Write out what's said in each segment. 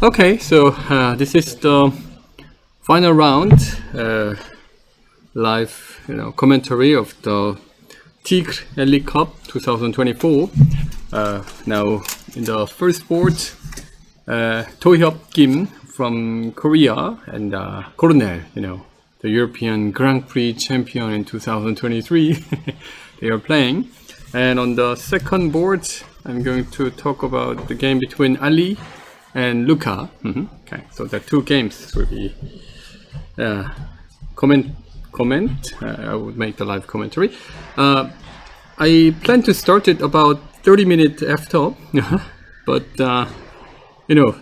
Okay, so this is the final round, live, commentary of the TIGGRE Ellie Cup 2024. Now in the first board, Dohyup Kim from Korea and Cornel, the European Grand Prix champion in 2023. They are playing. And on the second board, I'm going to talk about the game between Ali and Luca. Okay, so the two games will be comment. I would make the live commentary. I plan to start it about 30 minutes after, but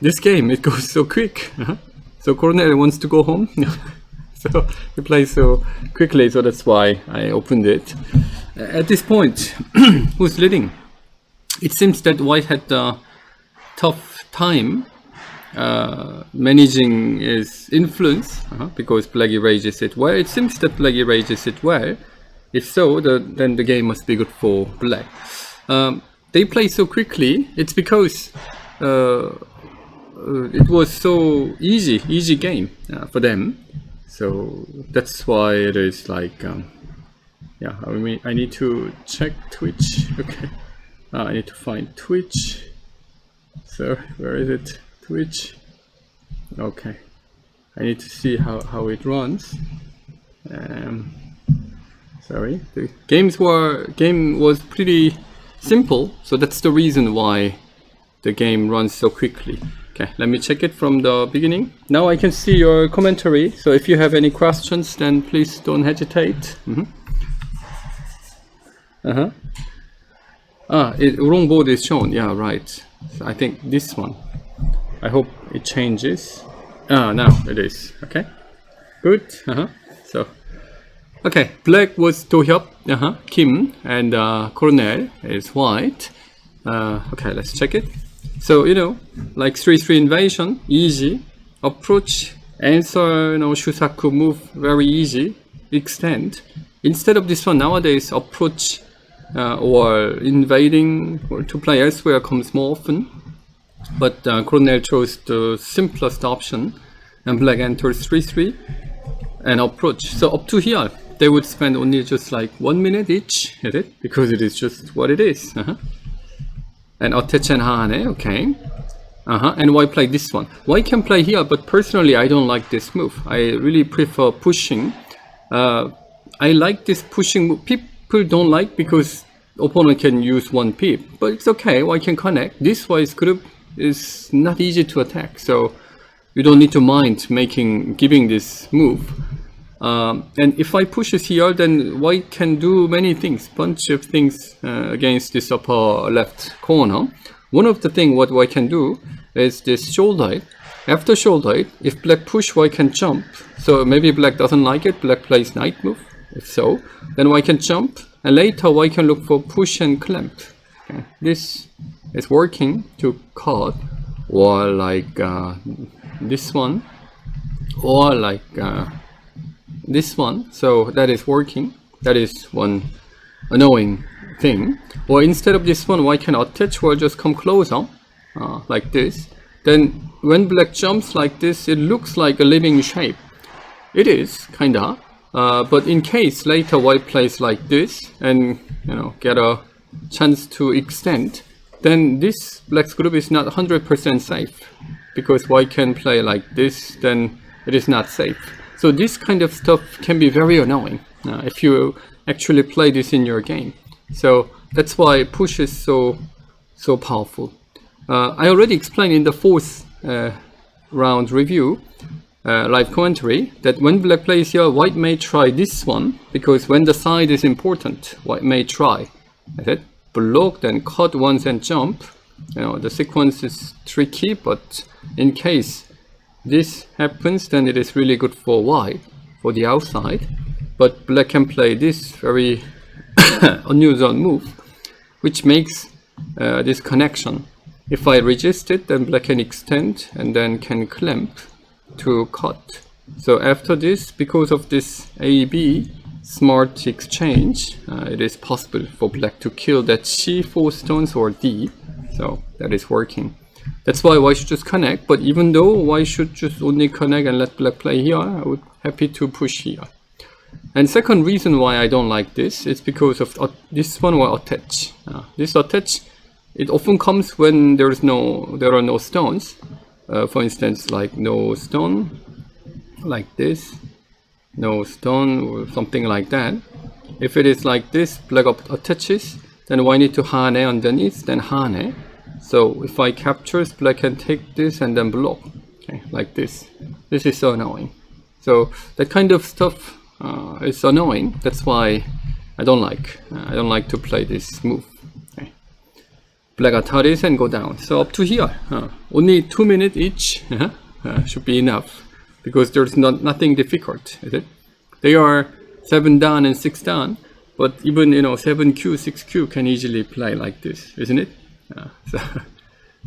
this game, it goes so quick. So Cornel wants to go home, so he plays so quickly, so that's why I opened it. At this point, who's leading? It seems that White had a tough time managing his influence because Black erases it well. It seems that Black erases it well. If so, then the game must be good for Black. They play so quickly. It's because it was so easy game for them. So that's why it is like, yeah. I need to check Twitch. Okay, I need to find Twitch. So where is it? Twitch. Okay, I need to see how it runs. Sorry, the game was pretty simple, so that's the reason why the game runs so quickly. Okay, let me check it from the beginning. Now I can see your commentary, so if you have any questions, then please don't hesitate. Wrong board is shown. Yeah, right. So I think this one. I hope it changes. Now it is. Okay, good. So, okay, Black was Dohyup, Kim, and Cornel is White. Okay, let's check it. So like 3-3 invasion, easy. Approach, answer, Shusaku move, very easy. Extend. Instead of this one, nowadays approach or invading or to play elsewhere comes more often. But Cornel chose the simplest option, and Black enters 3-3 and approach. So up to here, they would spend only just like 1 minute each, is it? Because it is just what it is. And attach and hane, okay. And White play this one. White can play here, but personally I don't like this move. I really prefer pushing. I like this pushing move. People don't like because opponent can use one pip, but it's okay. White can connect. This White's group is not easy to attack, so you don't need to mind giving this move. And if I push it here, then White can do many things, bunch of things against this upper left corner. One of the things what White can do is this shoulder. After shoulder, if Black push, White can jump. So maybe Black doesn't like it. Black plays knight move. If so, then White can jump, and later White can look for push and clamp. Okay. This is working to cut, or like this one, or like this one. So that is working. That is one annoying thing. Or instead of this one, White can attach or just come closer like this. Then when Black jumps like this, it looks like a living shape. It is kinda, but in case later White plays like this and get a chance to extend, then this Black's group is not 100% safe, because White can play like this, then it is not safe. So this kind of stuff can be very annoying if you actually play this in your game. So that's why push is so powerful. I already explained in the fourth round review, live commentary, that when Black plays here, White may try this one, because when the side is important, White may try. That's it. Block, then cut once and jump. The sequence is tricky, but in case this happens, then it is really good for White, for the outside. But Black can play this very unusual move, which makes this connection. If I resist it, then Black can extend and then can clamp to cut. So after this, because of this A-B smart exchange, it is possible for Black to kill that C4 stones or D. So that is working. That's why white should just connect. But even though white should just only connect and let black play here, I would happy to push here. And second reason why I don't like this is because of this one will attach. This attach, it often comes when there are no stones. For instance, like no stone, like this, no stone, or something like that. If it is like this, black attaches, then white need to hane underneath, then hane. So if I capture, black can take this and then block, okay, like this. This is so annoying. So that kind of stuff is annoying. That's why I don't like to play this move. Okay. Black ataris and go down. So up to here, only 2 minutes each should be enough, because there's nothing difficult, is it? They are 7 down and 6 down, but even 7Q, 6Q can easily play like this, isn't it? So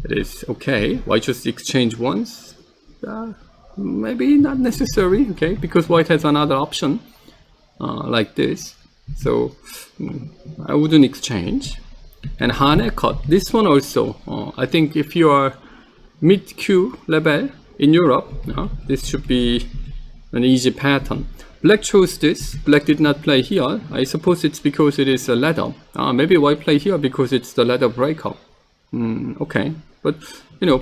it is okay. White just exchange once. Maybe not necessary, okay, because white has another option like this. So I wouldn't exchange. And hane cut. This one also, I think if you are mid Q level in Europe, this should be an easy pattern. Black chose this. Black did not play here. I suppose it's because it is a ladder. Maybe white play here because it's the ladder breakup. Okay, but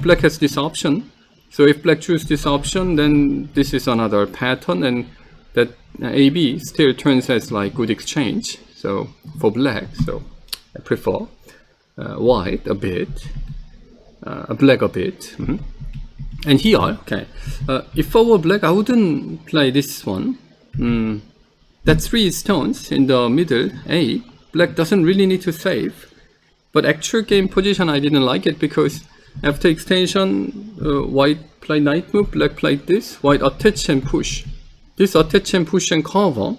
black has this option. So if black choose this option, then this is another pattern, and that AB still turns as like good exchange. So for black, so I prefer white a bit, black a bit. And here, okay, if I were black, I wouldn't play this one. That 3 stones in the middle, A, black doesn't really need to save. But actual game position, I didn't like it, because after extension, white play knight move, black played this, white attach and push. This attach and push and cover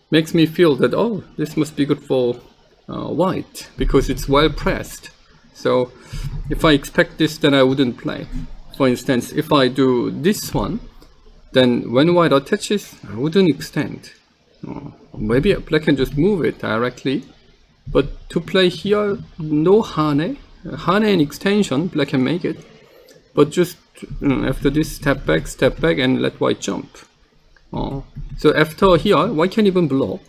makes me feel that, oh, this must be good for white, because it's well pressed. So if I expect this, then I wouldn't play. For instance, if I do this one, then when white attaches, I wouldn't extend. Maybe black can just move it directly. But to play here, no hane and extension, black can make it. But just after this, step back, and let white jump. So after here, white can even block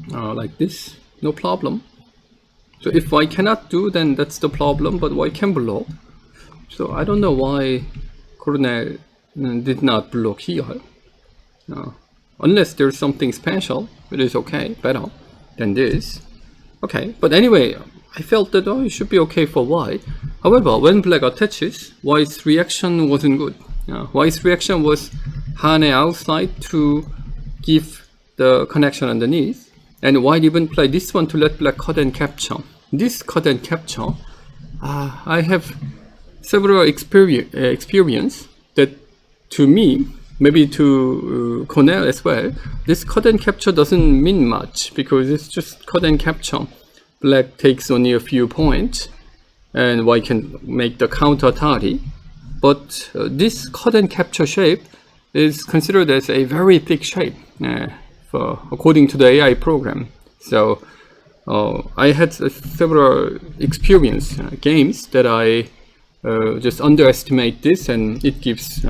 like this, no problem. So if white cannot do, then that's the problem. But white can block. So I don't know why Cornel did not block here. Unless there's something special, it is okay, better than this. Okay, but anyway, I felt that it should be okay for white. However, when black attaches, white's reaction wasn't good. White's reaction was hane outside to give the connection underneath, and white even played this one to let black cut and capture. This cut and capture, I have several experience that, to me, maybe to Cornel as well, this cut and capture doesn't mean much, because it's just cut and capture. Black takes only a few points, and white can make the counter tally. But this cut and capture shape is considered as a very thick shape, according to the AI program. So I had several games that I just underestimate this, and it gives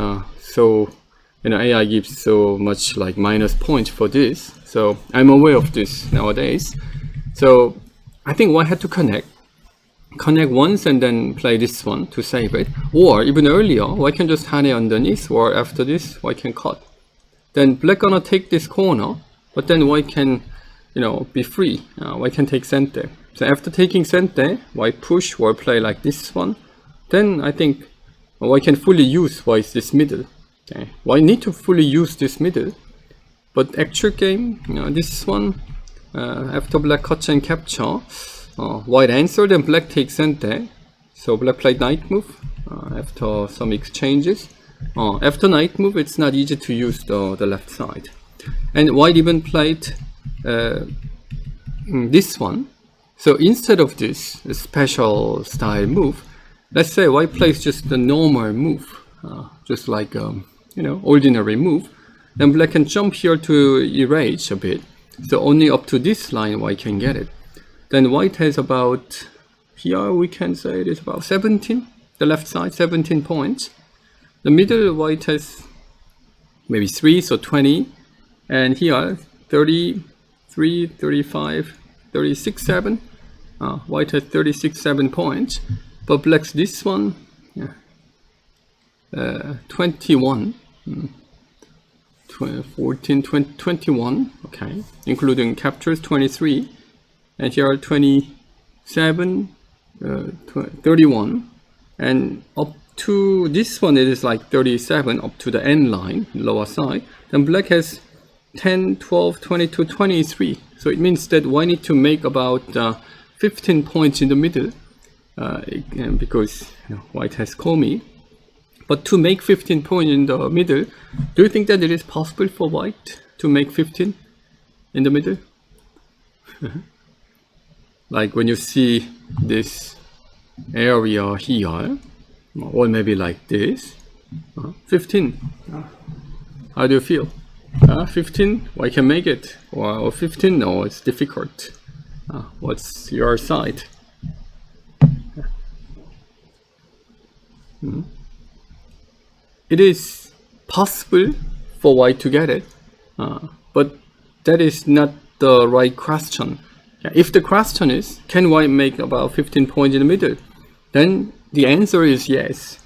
AI gives so much like minus points for this. So I'm aware of this nowadays. So I think one had to connect once and then play this one to save it. Or even earlier, white can just hane underneath, or after this, white can cut. Then black gonna take this corner, but then white can, be free. White can take center. So after taking center, white push or play like this one. Then I think white can fully use this middle. Okay, white need to fully use this middle. But actual game, this one, after black cuts and capture, white answered and black takes center. So black played knight move after some exchanges. After knight move, it's not easy to use the left side. And white even played this one. So instead of this special style move, let's say white plays just the normal move, just like ordinary move. Then black can jump here to erase a bit. So only up to this line white can get it. Then white has about, here we can say it is about 17. the left side, 17 points. The middle, white has maybe 3, so 20. And here, 33, 35, 36, 7. White has 36, 7 points. But black's this one, 21. 14, 20, 21, okay, including captures, 23. And here are 27, 31. And up to this one, it is like 37, up to the end line, lower side. Then black has 10, 12, 22, 23. So it means that we need to make about 15 points in the middle, because white has Komi. But to make 15 points in the middle, do you think that it is possible for white to make 15 in the middle? Like when you see this area here, or maybe like this, 15. How do you feel? 15, I can make it. Or 15, no, it's difficult. What's your side? It is possible for white to get it, but that is not the right question. If the question is, can white make about 15 points in the middle? Then the answer is yes.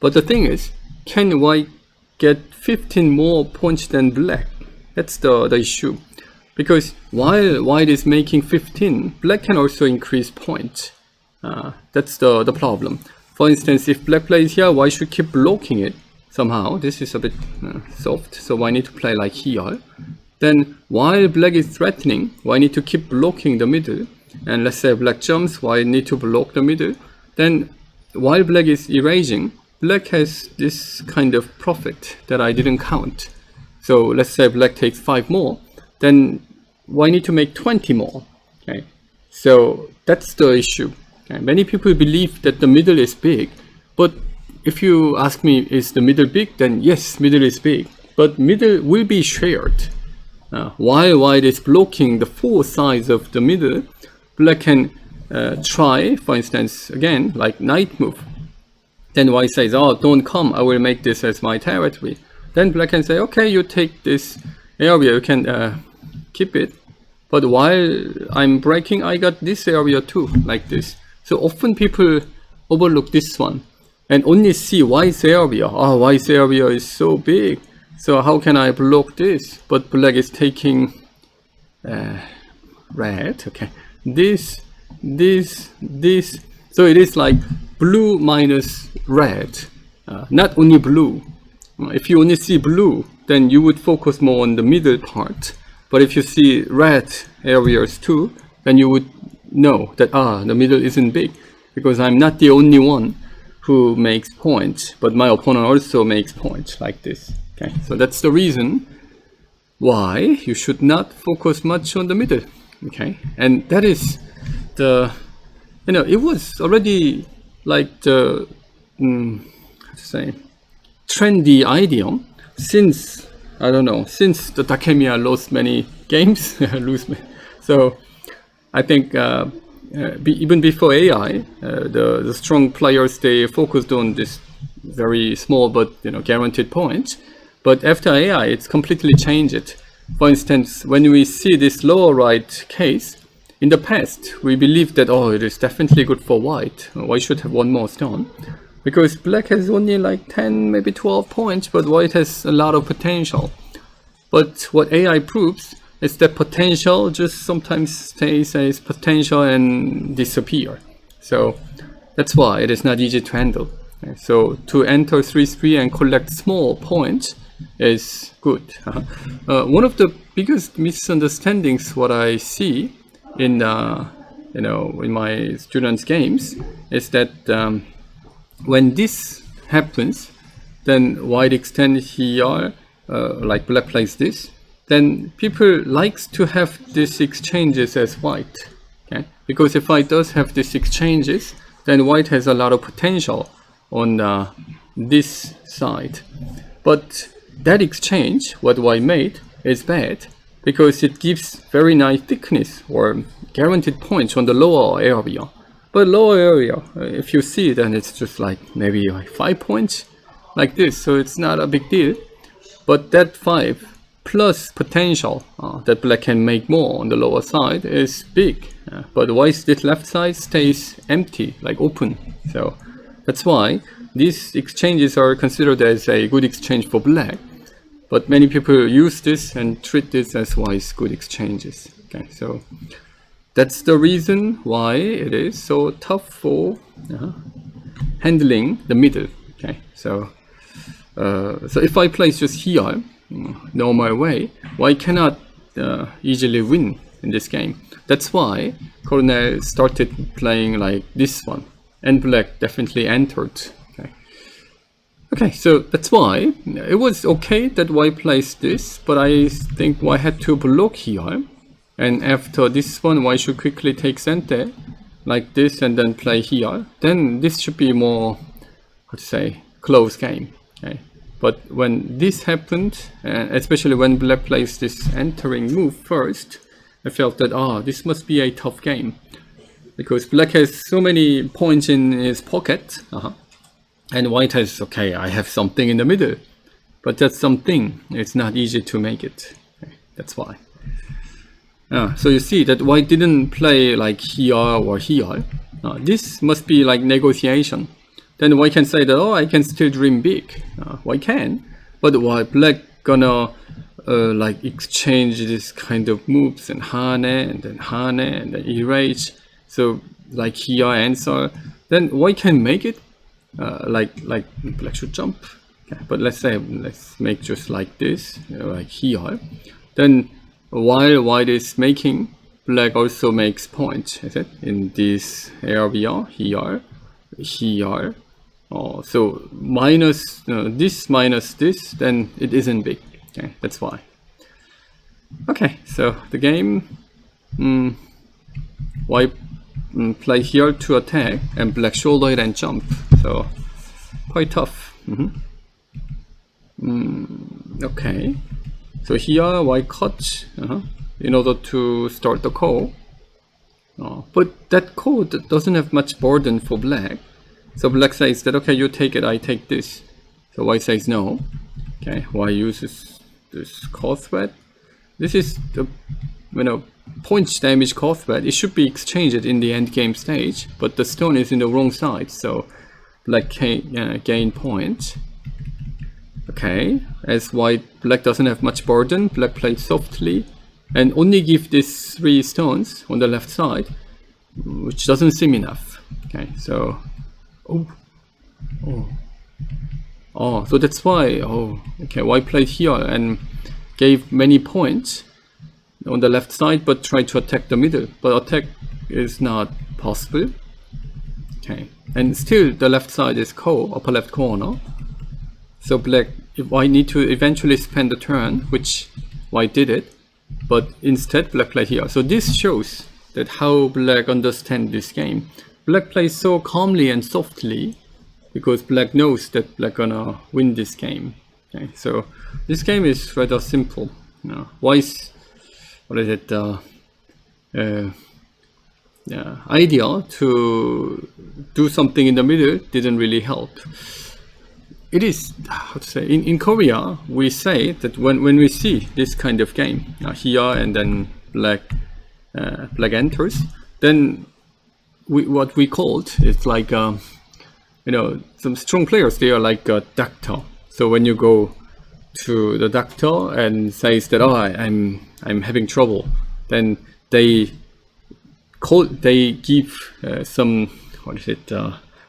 But the thing is, can white get 15 more points than black? That's the issue. Because while white is making 15, black can also increase points. That's the problem. For instance, if black plays here, white should keep blocking it. Somehow, this is a bit soft, so I need to play like here. Then, while black is threatening, I need to keep blocking the middle. And let's say black jumps, I need to block the middle. Then, while black is erasing, black has this kind of profit that I didn't count. So, let's say black takes 5 more, then I need to make 20 more. Okay? So, that's the issue. Okay? Many people believe that the middle is big, but if you ask me, is the middle big? Then yes, middle is big. But middle will be shared. While white is blocking the 4 sides of the middle, black can try, for instance, again, like knight move. Then white says, oh, don't come, I will make this as my territory. Then black can say, okay, you take this area, you can keep it. But while I'm breaking, I got this area too, like this. So often people overlook this one and only see white's area. Oh, white's area is so big, so how can I block this? But black is taking red, okay, this, so it is like blue minus red, not only blue. If you only see blue, then you would focus more on the middle part, but if you see red areas too, then you would know that the middle isn't big, because I'm not the only one who makes points, but my opponent also makes points like this. Okay, so that's the reason why you should not focus much on the middle. Okay, and that is the, it was already like the how to say, trendy idiom since, I don't know, since the Takemiya lost many games. So I think even before AI, the strong players, they focused on this very small but guaranteed points. But after AI, it's completely changed. For instance, when we see this lower right case, in the past we believed that it is definitely good for white. White should have one more stone, because black has only like 10, maybe 12 points, but white has a lot of potential. But what AI proves is that potential just sometimes stays as potential and disappear. So that's why it is not easy to handle. Okay, so to enter 3-3 and collect small points is good. One of the biggest misunderstandings what I see in in my students' games is that when this happens, then white extend here, like black plays this, then people likes to have these exchanges as white. Okay, because if white does have these exchanges, then white has a lot of potential on this side. But that exchange, what white made, is bad, because it gives very nice thickness or guaranteed points on the lower area. But lower area, if you see, then it's just like maybe like 5 points like this, so it's not a big deal. But that 5 plus potential that black can make more on the lower side is big. But why this left side stays empty, like open? So that's why these exchanges are considered as a good exchange for black. But many people use this and treat this as wise good exchanges. Okay, so that's the reason why it is so tough for handling the middle. Okay, so if I place just here, normal way, why cannot easily win in this game? That's why Cornel started playing like this one, and black definitely entered. Okay, so that's why it was okay that white placed this, but I think white had to block here, and after this one white should quickly take center like this and then play here. Then this should be more, how to say, close game. Okay, but when this happened, especially when black plays this entering move first, I felt that this must be a tough game, because black has so many points in his pocket. And white has, okay, I have something in the middle, but that something, it's not easy to make it. Okay, that's why. So you see that white didn't play like here or here. This must be like negotiation. Then white can say that, oh, I can still dream big. White can, but why black gonna like exchange this kind of moves and hane and then erase. So like here answer, then white can make it. Like black should jump. Okay, but let's make just like this, like here. Then while white is making, black also makes points, is it? In this area here. So minus this minus this, then it isn't big. Okay, that's why. Okay, so the game, white play here to attack, and black shoulder it and jump. So quite tough. Okay, so here white cut in order to start the call, but that call doesn't have much burden for black. So black says that, okay, you take it, I take this. So white says no. Okay, white uses this call threat. This is the points damage call threat. It should be exchanged in the end game stage, but the stone is in the wrong side, so black can gain point. Okay, as black doesn't have much burden, black plays softly and only give these 3 stones on the left side, which doesn't seem enough. Okay, so so that's why okay, white played here and gave many points on the left side, but try to attack the middle, but attack is not possible. Okay, and still the left side is upper left corner, so white need to eventually spend the turn, which white did it, but instead black played here. So this shows that how black understands this game. Black plays so calmly and softly because black knows that black gonna win this game. Okay, so this game is rather simple. White's idea to do something in the middle didn't really help. It is, how to say, in Korea we say that when we see this kind of game here and then black enters, then what we called is like some strong players, they are like a doctor. So when you go to the doctor and says that, oh, I'm having trouble, then they give some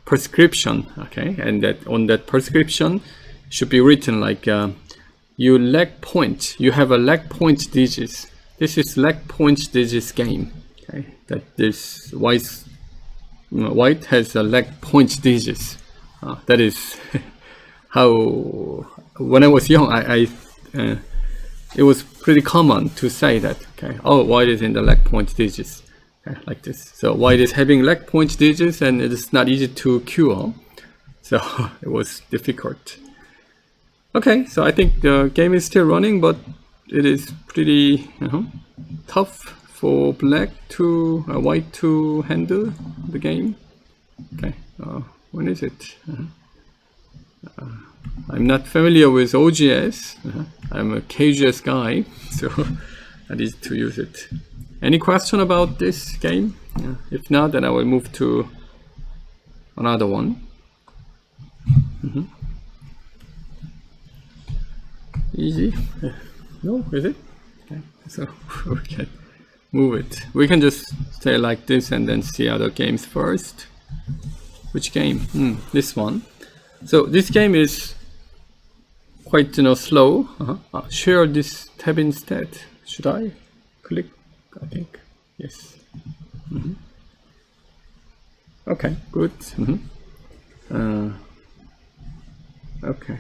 prescription, okay, and that on that prescription should be written like you lack point, you have a lack point digits. This is lack point digits game. Okay, that this white has a lack point digits. That is how when I was young, it was pretty common to say that. Okay, oh, white is in the lack point digits. Like this. So white is having lack point digits and it is not easy to cure, so it was difficult. Okay, so I think the game is still running, but it is pretty tough for black to white to handle the game. Okay, when is it? I'm not familiar with OGS. I'm a KGS guy, so I need to use it. Any question about this game? If not, then I will move to another one. Easy? No, is it? Okay, so we can move it. We can just stay like this and then see other games first. Which game? This one. So this game is quite, slow. Share this tab instead. Should I click? I think yes. Okay, good. Okay.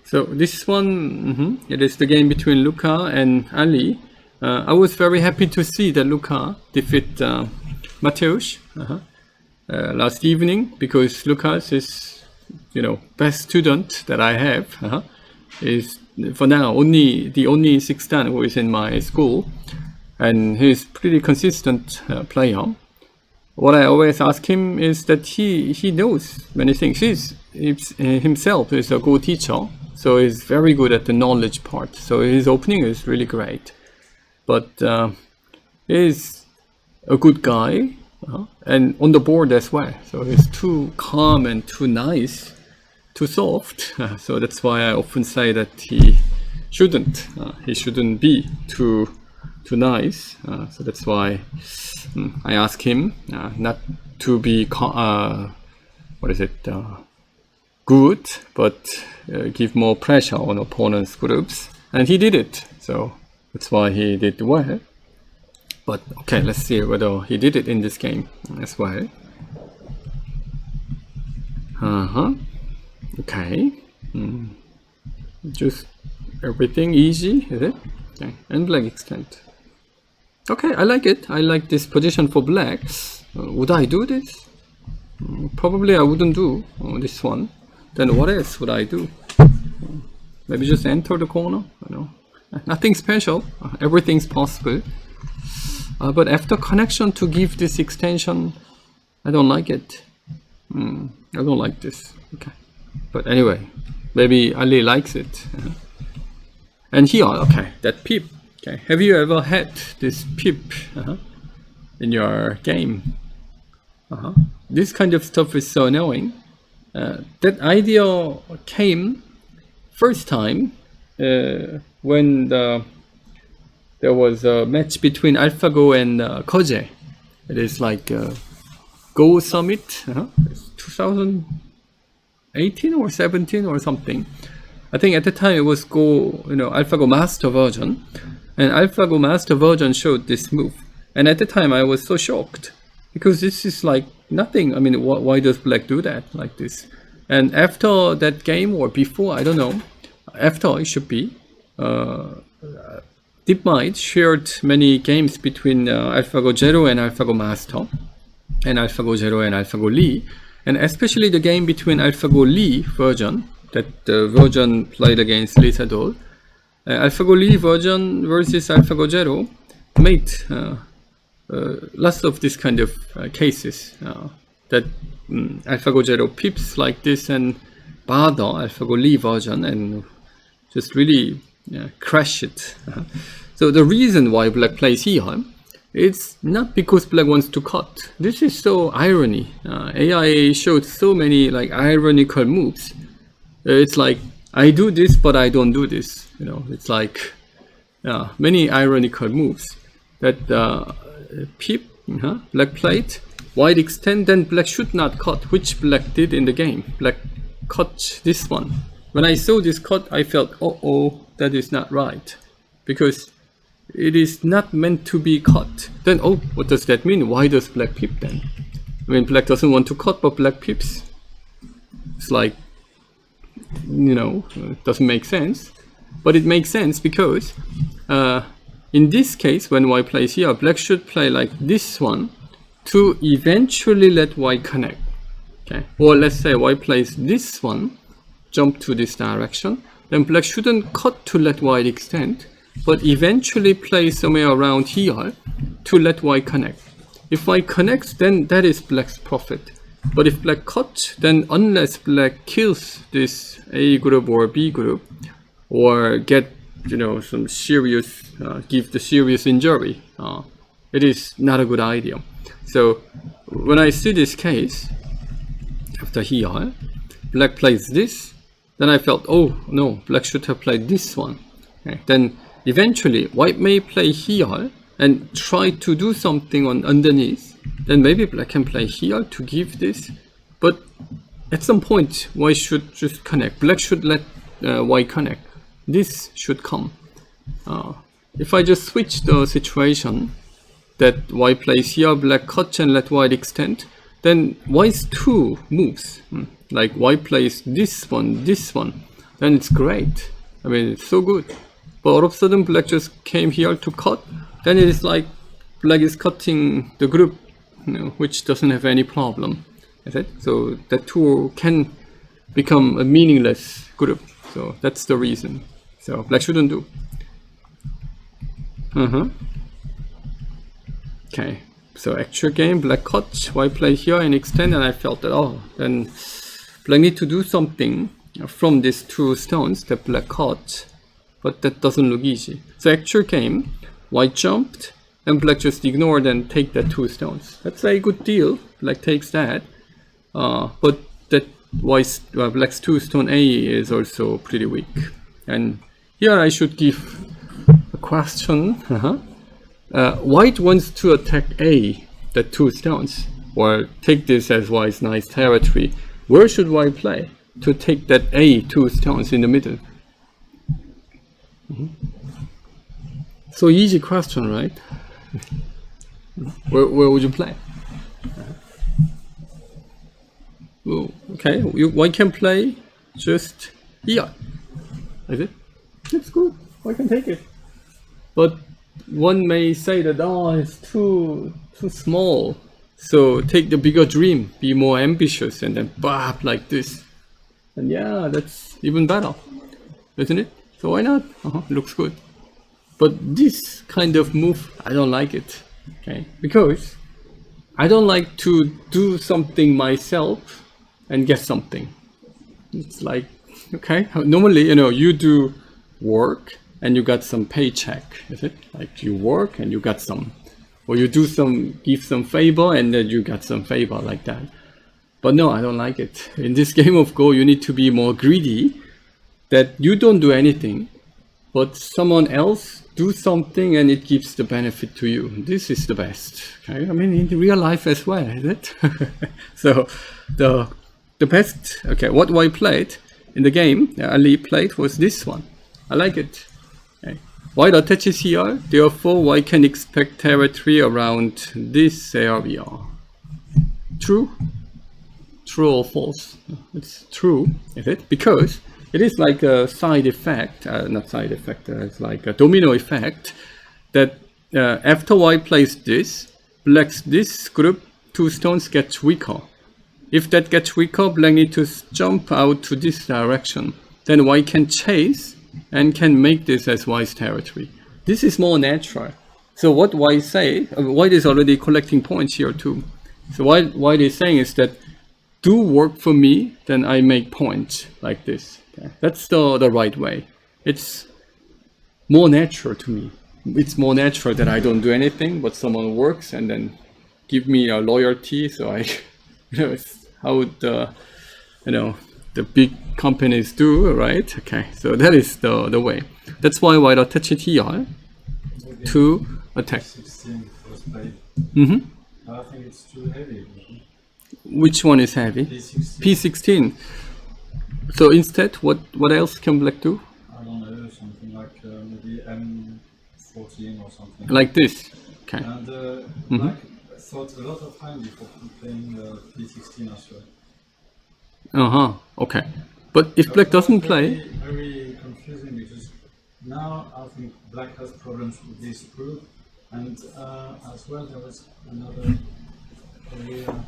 So this one, it is the game between Luca and Ali. I was very happy to see that Luca defeat Mateusz last evening, because Lucas is, best student that I have. Is for now the only 6th who is in my school, and he's pretty consistent player. What I always ask him is that he knows many things. He's himself is a good teacher, so he's very good at the knowledge part. So his opening is really great, but he's a good guy, and on the board as well. So he's too calm and too nice, too soft. So that's why I often say that he shouldn't be too nice. So that's why I ask him not to be good, but give more pressure on opponents' groups, and he did it. So that's why he did well. But okay, let's see whether he did it in this game as well. Okay. Just everything easy, is it? Okay. And black extend. Okay, I like it. I like this position for black. Would I do this? Probably I wouldn't do this one. Then what else would I do? Maybe just enter the corner. Nothing special. Everything's possible. But after connection to give this extension, I don't like it. I don't like this. Okay. But anyway, maybe Ali likes it. And here, okay, that peep. Okay, have you ever had this peep in your game? This kind of stuff is so annoying. That idea came first time when there was a match between AlphaGo and Koje. It is like Go Summit, 2018 or 17 or something. I think at the time it was Go, AlphaGo Master version, and AlphaGo Master version showed this move. And at the time I was so shocked, because this is like nothing. I mean, why does black do that like this? And after that game, or before, I don't know, after it should be, DeepMind shared many games between AlphaGo Zero and AlphaGo Master, and AlphaGo Zero and AlphaGo Lee, and especially the game between AlphaGo Lee version, that the version played against Lee Sedol, AlphaGo Lee version versus AlphaGo Zero made lots of this kind of cases, that AlphaGo Zero pips like this and bother AlphaGo Lee version and just really crash it. So the reason why black plays here, it's not because black wants to cut. This is so irony. AI showed so many like ironical moves. It's like, I do this but I don't do this. It's like many ironical moves that peep, black played, white extend, then black should not cut, which black did in the game. Black cut this one. When I saw this cut, I felt, oh, that is not right, because it is not meant to be cut. Then, what does that mean? Why does black peep then? I mean, black doesn't want to cut, but black peeps. It's like, it doesn't make sense. But it makes sense because in this case, when white plays here, black should play like this one to eventually let white connect. Okay, or let's say white plays this one, jump to this direction, then black shouldn't cut to let white extend, but eventually play somewhere around here to let white connect. If white connects, then that is black's profit. But if black cuts, then unless black kills this A group or B group, or get, you know, some serious, give the serious injury, it is not a good idea. So when I see this case, after here, black plays this, then I felt, oh no, black should have played this one. Okay. Then eventually white may play here and try to do something on underneath. Then maybe black can play here to give this. But at some point, white should just connect. Black should let white connect. This should come. If I just switch the situation, that white plays here, black cuts and let white extend, then white's two moves. Like white plays this one, then it's great. I mean, it's so good. But all of a sudden, black just came here to cut. Then it is like black is cutting the group, you know, which doesn't have any problem. Is it? So that two can become a meaningless group. So that's the reason. So black shouldn't do. Okay. So actual game, black cut, white play here and extend, and I felt that, oh, then black need to do something from these two stones that black cut, but that doesn't look easy. So actual game, white jumped, and black just ignored and take that two stones. That's a good deal. Black takes that, but that black's two stone A is also pretty weak. And here I should give a question. White wants to attack A, the two stones, or take this as white's nice territory. Where should white play to take that A two stones in the middle? So easy question, right? Where would you play? Oh, okay, white can play just here. Is it? It's good. White can take it. But one may say that, oh, it's too small. So take the bigger dream, be more ambitious, and then bop like this. And yeah, that's even better, isn't it? So why not? Looks good. But this kind of move, I don't like it. Okay, because I don't like to do something myself and get something. It's like, okay, normally, you know, you do work and you got some paycheck, is it? Like you work and you got some, or you do some, give some favor and then you got some favor like that. But no, I don't like it. In this game of Go, you need to be more greedy, that you don't do anything, but someone else do something and it gives the benefit to you. This is the best. Okay? I mean, in real life as well, is it? So the best, okay, what white played in the game, Ali played, was this one. I like it. Okay. White attaches here, therefore white can expect territory around this area. True? True or false? It's true, is it? Because it is like a side effect, not side effect, it's like a domino effect, that after white plays this, black's this group, two stones gets weaker. If that gets weaker, black needs to jump out to this direction. Then white can chase and can make this as white's territory. This is more natural. So what white say, white is already collecting points here too. So what white is saying is that, do work for me, then I make points like this. Okay? That's the right way. It's more natural to me. It's more natural that I don't do anything, but someone works and then give me a loyalty. So I, you know, it's how the, you know, the big companies do, right? Okay, so that is the way. That's why white attach it here to attack. 16 first play. I think it's too heavy. Which one is heavy? P16. P16. So instead, what else can black do? I don't know, something like maybe M14 or something. Like this. Okay. And black thought a lot of time before playing P16 as well. Okay. But if black doesn't play, very confusing, because now I think black has problems with this group, and as well there was another area.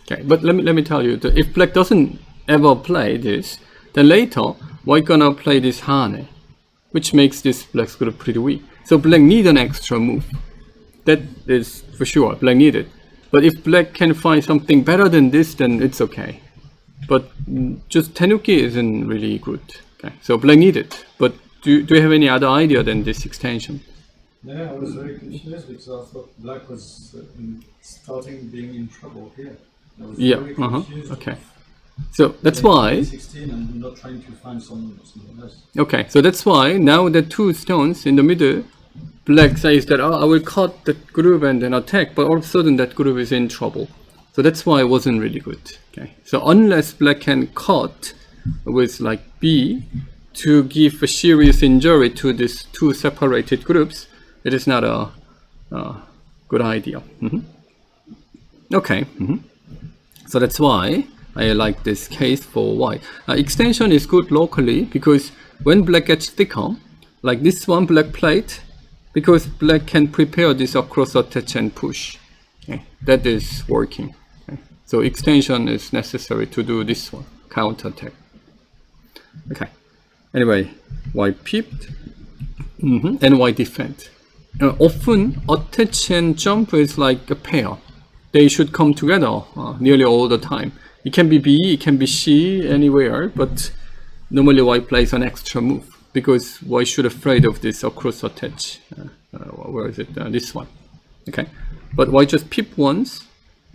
okay. But let me tell you that if black doesn't ever play this, then later white gonna play this Hane. which makes this black's group pretty weak. So black need an extra move. That is for sure, black need it. But if black can find something better than this, then it's okay. But just tenuki isn't really good. Okay, so black need it. But do you have any other idea than this extension? Yeah, I was very confused because I thought black was starting being in trouble here. I was very confused. Okay. So that's why 16 and not trying to find something else. Okay, so that's why now the two stones in the middle, black says that, oh, I will cut that group and then attack, but all of a sudden that group is in trouble. So that's why it wasn't really good. Okay, so unless black can cut with like B to give a serious injury to these two separated groups, it is not a good idea. Okay, so that's why I like this case for white. Extension is good locally because when black gets thicker, like this one black plate, because black can prepare this across attach and push. Okay, that is working. Okay. So extension is necessary to do this one, counter attack. Okay. Anyway, white peeped and white defend. Often attach and jump is like a pair. They should come together nearly all the time. It can be B, it can be C, anywhere, but normally white plays an extra move because white should afraid of this across attach. Where is it? This one. Okay, but white just peep once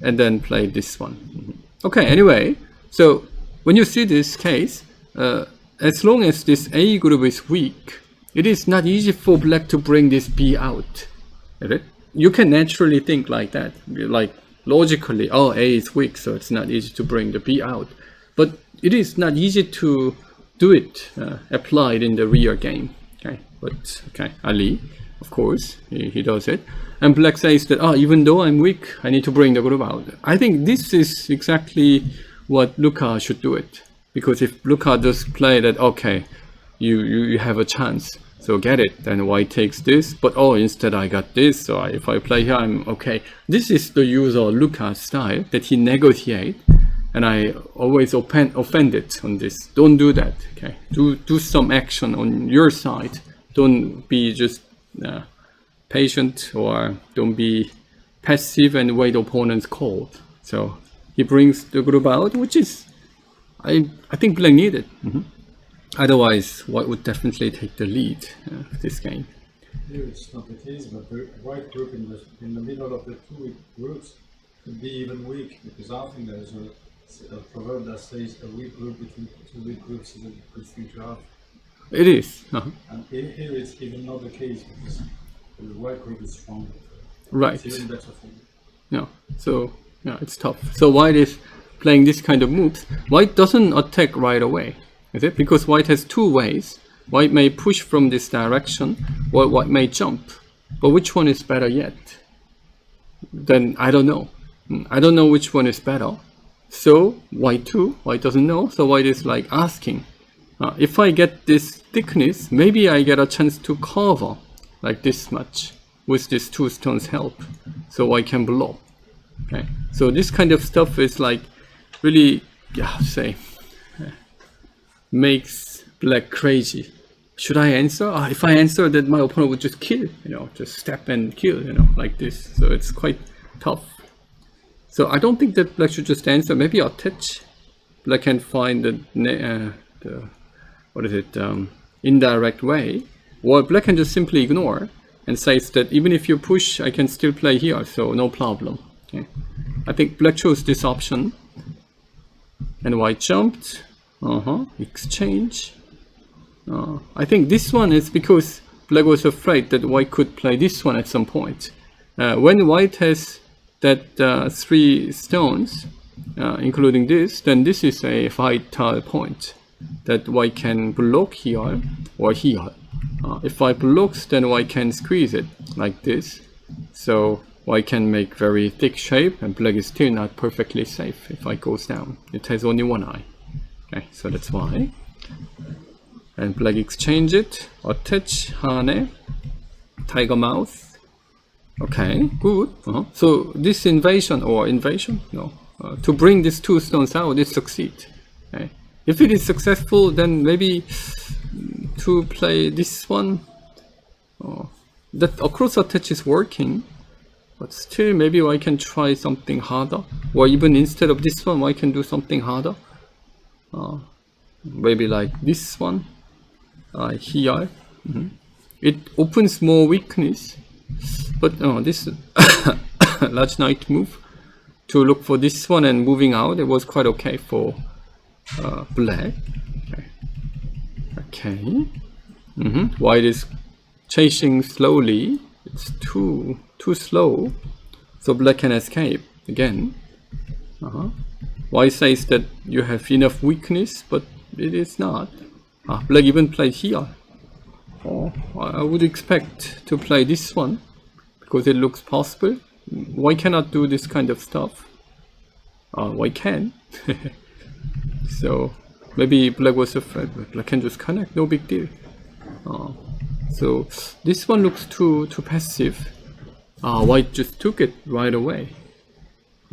and then play this one. Okay, anyway, so when you see this case, as long as this A group is weak, it is not easy for black to bring this B out. Okay? You can naturally think like that, like logically, oh, A is weak, so it's not easy to bring the B out. But it is not easy to do it applied in the real game. Okay, but okay, Ali, of course, he does it. And black says that, oh, even though I'm weak, I need to bring the group out. I think this is exactly what Luca should do it. Because if Luca does play that, okay, you have a chance, so get it, then white takes this, but oh, instead I got this, so if I play here, I'm okay. This is the user Luca's style, that he negotiate, and I always offend it on this. Don't do that, okay? Do some action on your side. Don't be just patient, or don't be passive and wait opponent's call. So he brings the group out, which is, I think black needed. Otherwise, white would definitely take the lead of this game. Here it's not the case, but the white group in the middle of the two weak groups could be even weak, because I think there is a proverb that says a weak group between two weak groups is a good thing to have. It is. And here it's even not the case, because the white group is strong. Right. It's even better for me. Yeah. So yeah, it's tough. So white is playing this kind of moves. White doesn't attack right away. Is it? Because white has two ways. White may push from this direction, or white may jump. But which one is better yet? Then I don't know. I don't know which one is better. So white too, white doesn't know. So white is like asking, if I get this thickness, maybe I get a chance to cover like this much with this two stones help. So I can blow. Okay. So this kind of stuff is like really, makes black crazy. Should I answer? If I answer, then my opponent would just kill, just step and kill, like this. So it's quite tough. So I don't think that black should just answer. Maybe attach. Black can find the indirect way, or black can just simply ignore and says that even if you push, I can still play here, so no problem. Okay. I think black chose this option, and white jumped. Exchange. I think this one is because black was afraid that white could play this one at some point. When white has that 3 stones, including this, then this is a vital point that white can block here or here. If white blocks, then white can squeeze it like this. So white can make very thick shape, and black is still not perfectly safe if white goes down. It has only one eye. Okay, so that's why. And black exchange it, attach, hane, tiger mouth. Okay, good. So this invasion, to bring these 2 stones out, it succeed. Okay. If it is successful, then maybe to play this one. That across attach is working, but still maybe I can try something harder, or even instead of this one I can do something harder. Maybe like this one here. It opens more weakness, but this large knight move to look for this one and moving out, it was quite okay for black. Okay. White is chasing slowly. It's too slow, so black can escape again. White says that you have enough weakness, but it is not. Black even played here. I would expect to play this one because it looks possible. Why cannot do this kind of stuff? Why can? So maybe black was afraid, but black can just connect, no big deal. So this one looks too passive. White just took it right away.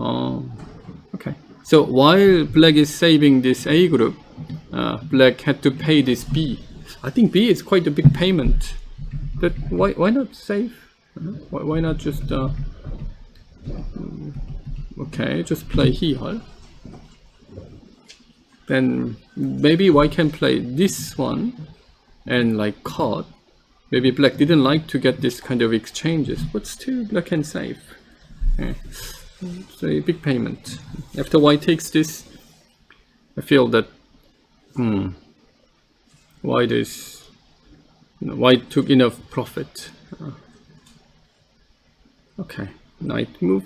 Okay. So while black is saving this A group, black had to pay this B. I think B is quite a big payment. But why not save? Why not just okay, just play here. Then maybe white can play this one and like cut. Maybe black didn't like to get this kind of exchanges, but still black can save. It's a big payment. After white takes this, I feel that white is white took enough profit. Okay, knight move.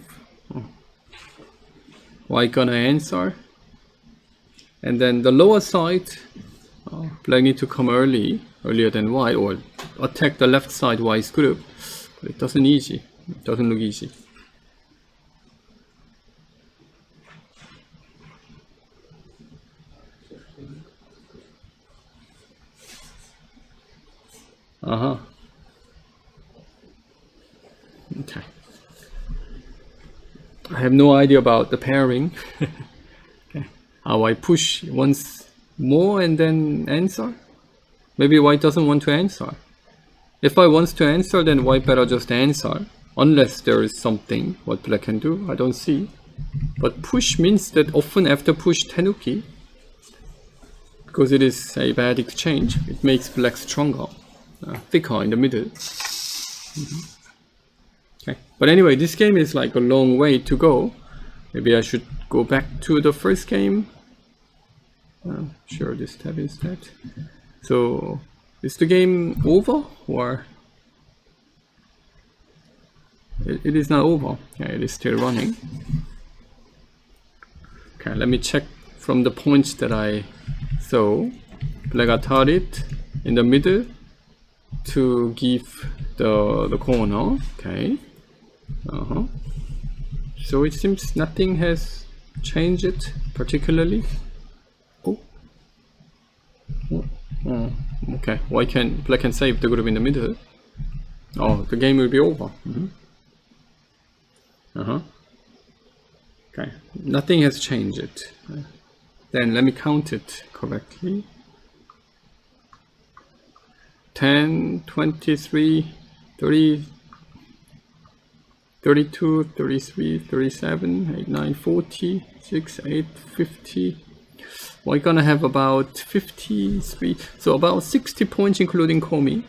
White gonna answer, and then the lower side, black need to come earlier than white, or attack the left side white's group, but it doesn't look easy. Okay. I have no idea about the pairing. Okay. I push once more and then answer. Maybe white doesn't want to answer. If white wants to answer, then white better just answer. Unless there is something what black can do, I don't see. But push means that often after push tenuki, because it is a bad exchange, it makes black stronger, thicker in the middle. Okay. But anyway, this game is like a long way to go. Maybe I should go back to the first game. Sure, this tab instead. So, is the game over, or it is not over? Yeah, it is still running. Okay, let me check from the points that I saw. Black attacked it in the middle to give the corner. Okay. So it seems nothing has changed particularly. Okay, black can save the group in the middle. The game will be over. Okay, nothing has changed. Then let me count it correctly. 10, 23, 30, 32, 33, 37, 89, 40, 6, 8, 50. We're gonna have about 53, so about 60 points including Komi.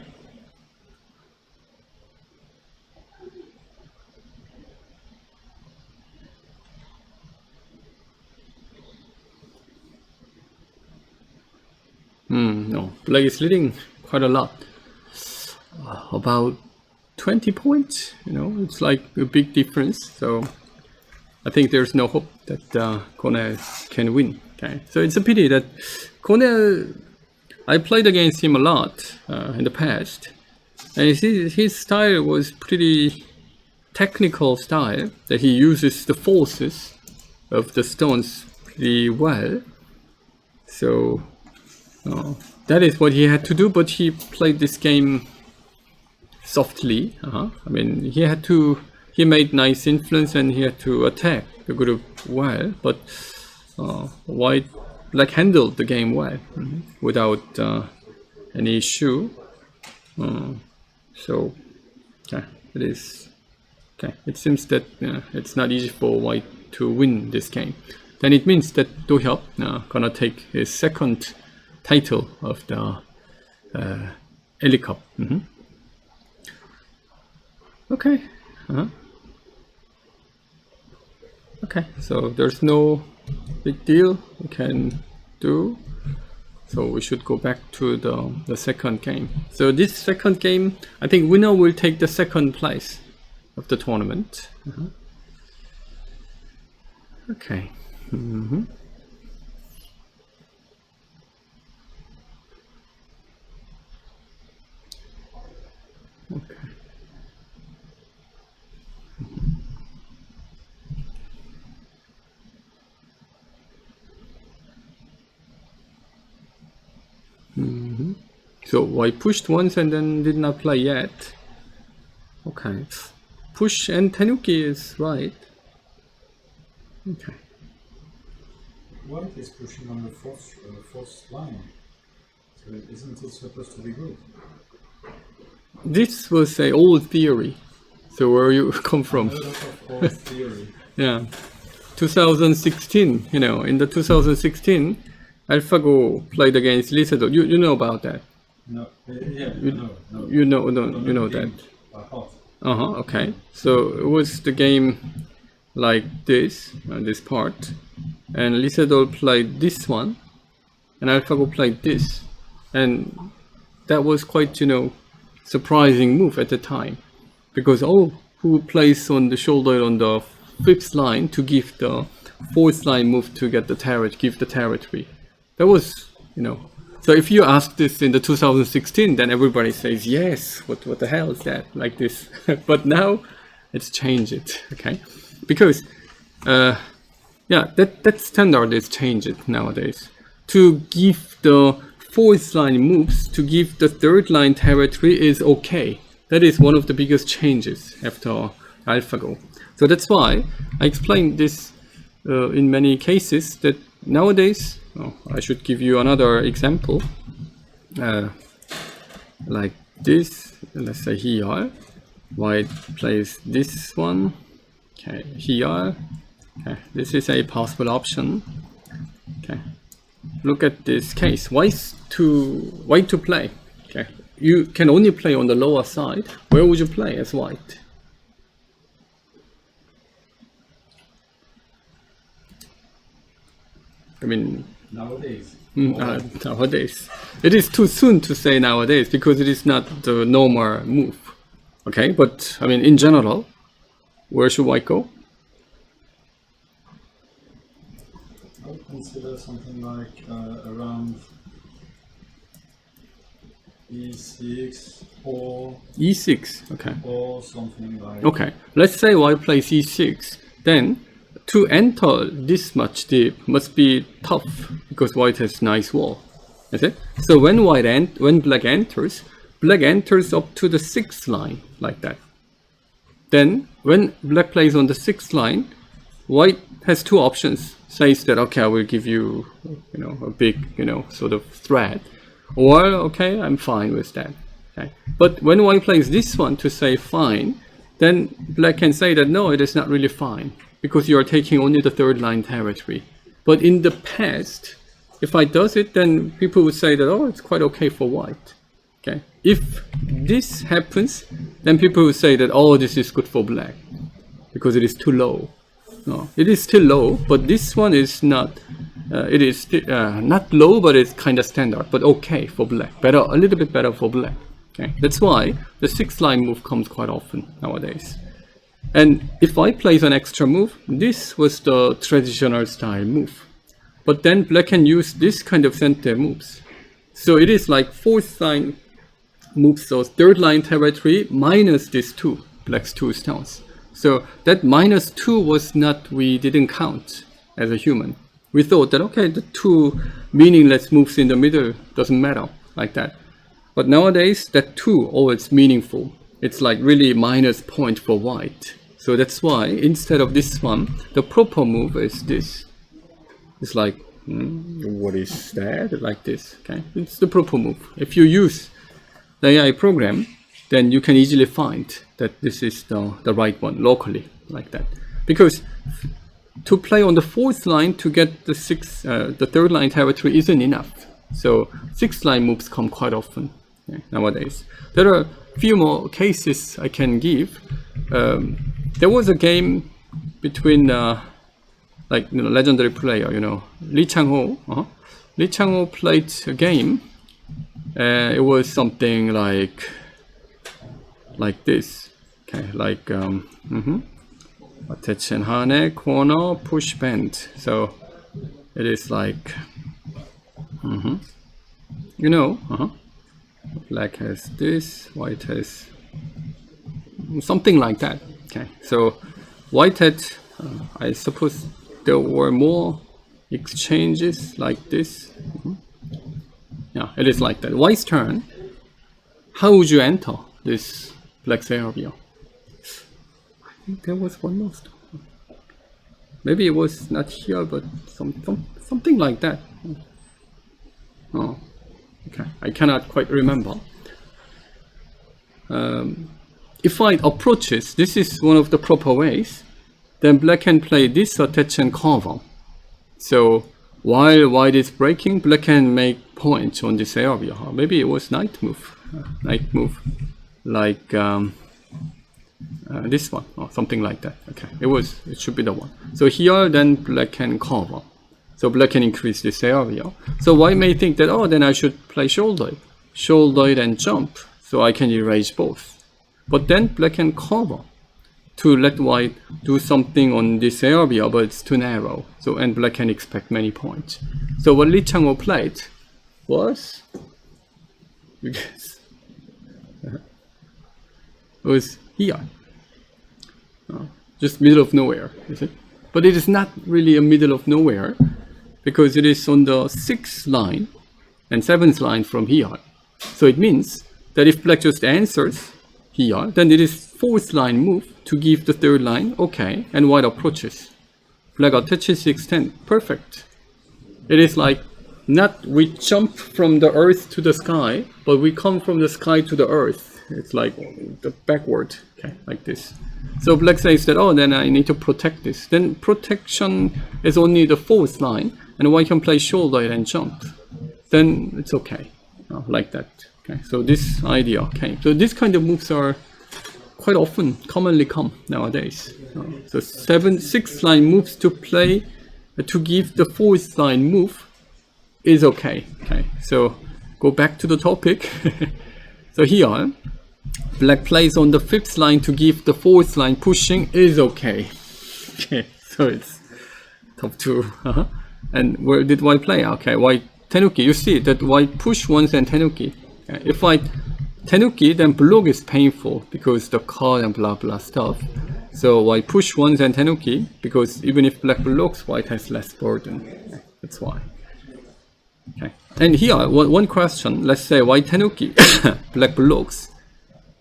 No, black is leading quite a lot. About 20 points, it's like a big difference. So I think there's no hope that Cornel can win. Okay, so it's a pity that Cornel, I played against him a lot in the past, and his style was pretty technical style, that he uses the forces of the stones pretty well. So that is what he had to do, but he played this game softly. I mean, he made nice influence and he had to attack the group well, but black handled the game well without an issue. So yeah, it is okay. It seems that it's not easy for white to win this game. Then it means that Dohyup gonna take his second title of the Ellie Cup. Okay. Okay, so there's no big deal we can do. So we should go back to the second game. So this second game, I think winner will take the second place of the tournament. Okay. Okay. So white pushed once and then did not play yet. Okay, push and tenuki is right. Okay. White is pushing on the fourth line, so isn't it supposed to be good? This was an old theory. So where you come from? A lot of old theory. Yeah, 2016. You know, in the 2016, AlphaGo played against Lisedo. You know about that? No, yeah, no. You know that. Okay. So it was the game like this, this part, and Lisedo played this one, and AlphaGo played this, and that was quite, you know, surprising move at the time, because who plays on the shoulder on the fifth line to give the fourth line move to get the give the territory. That was, you know. So if you ask this in the 2016, then everybody says yes. What the hell is that? Like this. But now it's changed. Okay, because yeah, that standard is changed nowadays. To give the fourth line moves, to give the third line territory is okay. That is one of the biggest changes after AlphaGo. So that's why I explained this in many cases, that nowadays, I should give you another example, like this. Let's say here, white plays this one. Okay, here. Okay, this is a possible option. Okay, look at this case. White to play. Okay, you can only play on the lower side. Where would you play as white? I mean, nowadays. Nowadays. It is too soon to say nowadays, because it is not the normal move. Okay, but I mean, in general, where should white go? I would consider something like around E6 or E6. Okay. Or something like. Okay. Let's say white plays E6. Then to enter this much deep must be tough, because white has nice wall. Is it? So when black enters up to the 6th line like that. Then when black plays on the 6th line, white has two options. Says that, okay, I will give you, you know, a big, you know, sort of threat, or okay, I'm fine with that. Okay. But when white plays this one to say fine, then black can say that no, it is not really fine, because you are taking only the third line territory. But in the past, if I does it, then people would say that, oh, it's quite okay for white. Okay. If this happens, then people would say that, oh, this is good for black, because it is too low. No, it is still low, but this one is not. It is not low, but it's kind of standard, but okay for black. Better, a little bit better for black. Okay, that's why the 6th line move comes quite often nowadays. And if I plays an extra move, this was the traditional style move. But then black can use this kind of center moves. So it is like 4th line moves, so 3rd line territory minus this 2, black's 2 stones. So that -2 was not, we didn't count as a human. We thought that, okay, the 2 meaningless moves in the middle doesn't matter like that. But nowadays, that 2 always meaningful. It's like really minus point for white. So that's why instead of this one, the proper move is this. It's like What is that? Like this. Okay, it's the proper move. If you use the AI program, then you can easily find that this is the right one locally, like that. Because to play on the fourth line to get the third line territory isn't enough. So sixth line moves come quite often nowadays. There are a few more cases I can give. There was a game between legendary player, Lee Chang-ho. Lee Chang-ho played a game. It was something like this. Okay, like attention, hane, corner, push, bend. So it is like, black has this, white has something like that. Okay, so white had, I suppose there were more exchanges like this. Yeah, it is like that. White's turn. How would you enter this black's area? I think there was one more stone. Maybe it was not here, but something like that. Oh, okay. I cannot quite remember. If white approaches, this is one of the proper ways. Then black can play this attach and cover. So while white is breaking, black can make points on this area. Maybe it was knight move, like this one or something like that. Okay, it should be the one. So here then black can cover. So black can increase this area. So white may think that, oh, then I should play shoulder and jump, so I can erase both. But then black can cover to let white do something on this area, but it's too narrow. So, and black can expect many points. So what Lee Chang-ho played was, you guess, was here. Just middle of nowhere, is it? But it is not really a middle of nowhere, because it is on the 6th line and 7th line from here. So it means that if black just answers here, then it is 4th line move to give the 3rd line, okay, and white approaches. Black attaches, extend, perfect. It is like, not we jump from the earth to the sky, but we come from the sky to the earth. It's like the backward, okay, like this. So black says that, oh, then I need to protect this. Then protection is only the 4th line, and white can play shoulder and jump. Then it's okay, like that. Okay, so this idea came. So this kind of moves are quite often, commonly come nowadays. So 6th line moves to play, to give the 4th line move is okay. Okay, so go back to the topic. So here, black plays on the 5th line to give the 4th line pushing is okay. Okay, so it's top 2. And where did white play? Okay, white tenuki. You see that white push once and tenuki. Okay. If white tenuki, then block is painful because the card and blah blah stuff. So white push once and tenuki, because even if black blocks, white has less burden. Okay. That's why. Okay. And here, one question. Let's say white tenuki, black blocks,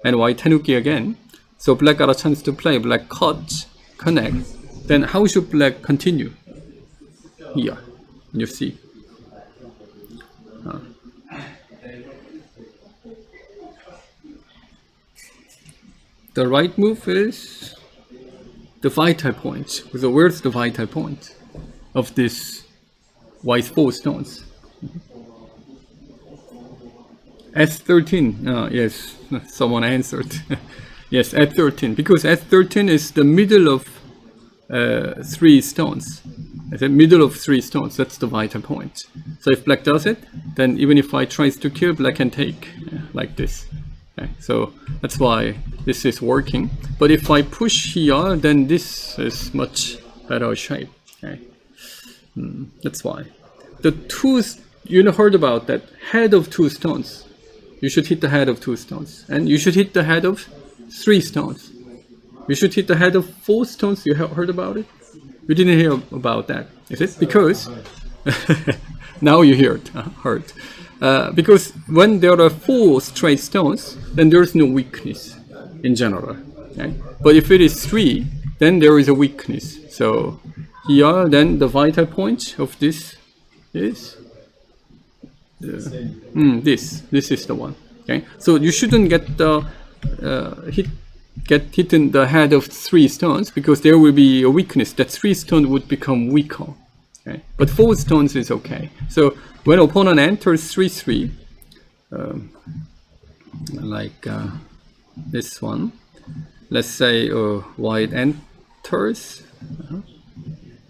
and white tenuki again. So black got a chance to play. Black cut, connect. Then how should black continue? Here, you see. The right move is the vital point. So where's the vital point of this white 4 stones? S13. Yes, someone answered. Yes, S13. Because S13 is the middle of 3 stones. At the middle of 3 stones, that's the vital point. So if black does it, then even if white tries to kill, black can take like this. Okay, so that's why this is working. But if I push here, then this is much better shape. Okay, that's why. The 2, you heard about that head of 2 stones. You should hit the head of 2 stones, and you should hit the head of 3 stones. You should hit the head of 4 stones. You have heard about it? You didn't hear about that, is it? Because now you hear it, heard. Because when there are 4 straight stones, then there is no weakness in general. Okay? But if it is 3, then there is a weakness. So here, then the vital point of this is this is the one. Okay, so you shouldn't get the hit in the head of 3 stones, because there will be a weakness. That 3 stone would become weaker. Okay, but 4 stones is okay. So when opponent enters 3/3, like this one, let's say white enters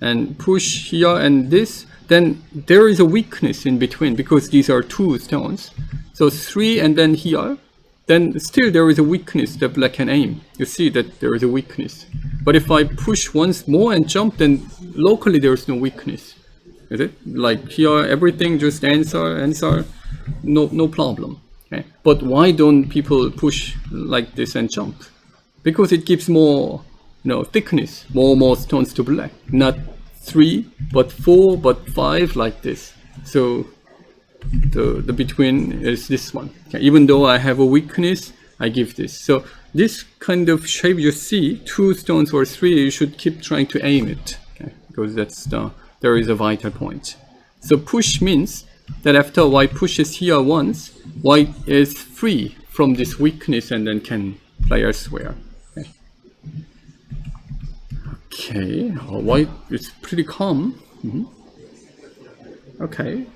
and push here and this, then there is a weakness in between, because these are 2 stones. So 3 and then here, then still there is a weakness that black can aim. You see that there is a weakness. But if I push once more and jump, then locally there is no weakness. Is it? Like here, everything just answer, no problem. Okay? But why don't people push like this and jump? Because it gives more, thickness, more stones to black. Not 3, but 4, but 5, like this. So the between is this one. Okay? Even though I have a weakness, I give this. So this kind of shape you see, 2 stones or 3, you should keep trying to aim it. Okay? Because there is a vital point. So push means that after white pushes here once, white is free from this weakness and then can play elsewhere. Okay, white is pretty calm. Okay,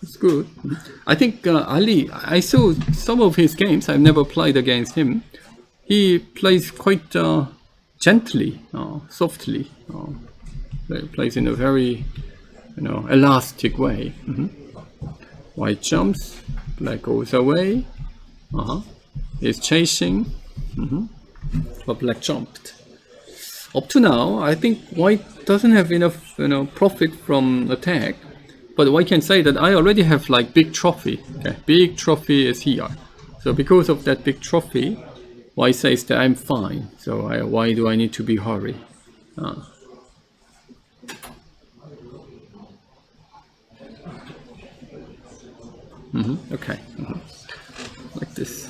it's good. I think Ali, I saw some of his games. I've never played against him. He plays quite gently, softly. Plays in a very, elastic way. White jumps, black goes away. He's chasing, but black jumped. Up to now, I think white doesn't have enough, profit from attack. But white can say that I already have like big trophy. Okay, big trophy is here. So because of that big trophy, white says that I'm fine. So why do I need to be hurry? Okay, like this.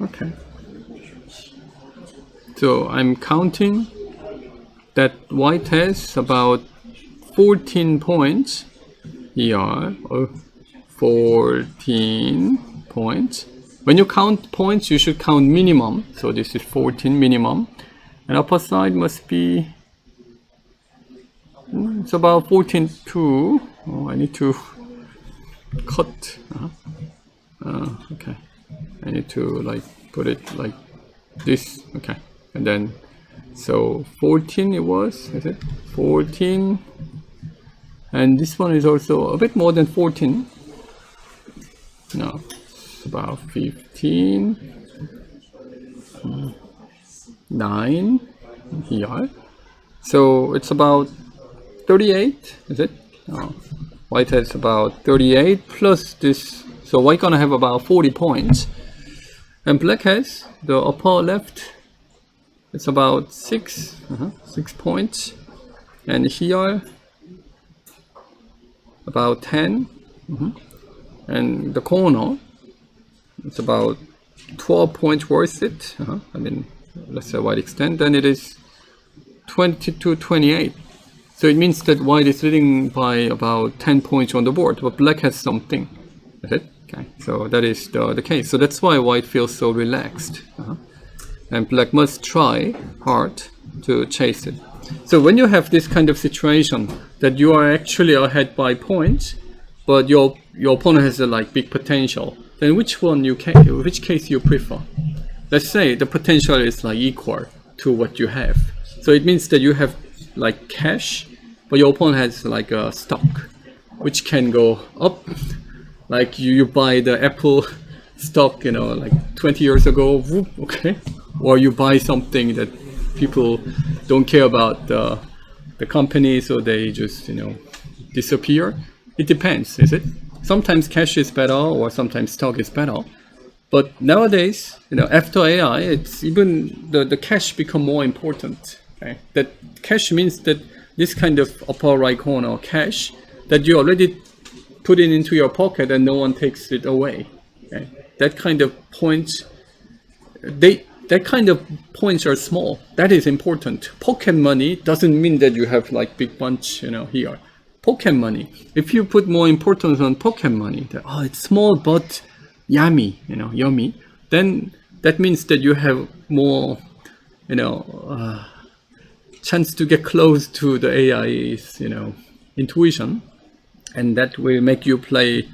Okay. So I'm counting that white has about 14 points here, or 14 points. When you count points, you should count minimum. So this is 14 minimum. And upper side must be, it's about 14.2. Oh, I need to cut. Okay. I need to like put it like this. Okay. And then, so 14 it was, is it? 14. And this one is also a bit more than 14. No. About 15, 9 here, so it's about 38, is it? White has about 38 plus this, so white gonna have about 40 points, and black has the upper left, it's about 6 points, and here about 10, and the corner, it's about 12 points worth it. I mean, let's say white extend, then it is 22-28. So it means that white is leading by about 10 points on the board, but black has something. Is it? Okay, so that is the case. So that's why white feels so relaxed. And black must try hard to chase it. So when you have this kind of situation that you are actually ahead by points, but your opponent has a big potential, then which case you prefer? Let's say the potential is equal to what you have. So it means that you have cash, but your opponent has a stock, which can go up. Like you buy the Apple stock, 20 years ago, whoop, okay. Or you buy something that people don't care about the company, so they just, disappear. It depends, is it? Sometimes cash is better, or sometimes stock is better. But nowadays, after AI, it's even the cash become more important. Okay? That cash means that this kind of upper right corner cash that you already put it into your pocket and no one takes it away. Okay? That kind of points, that kind of points are small. That is important. Pocket money doesn't mean that you have like big bunch, you know, here. Pocket money. If you put more importance on pocket money, that, oh, it's small but yummy, you know, yummy, then that means that you have more, you know, chance to get close to the AI's, you know, intuition, and that will make you play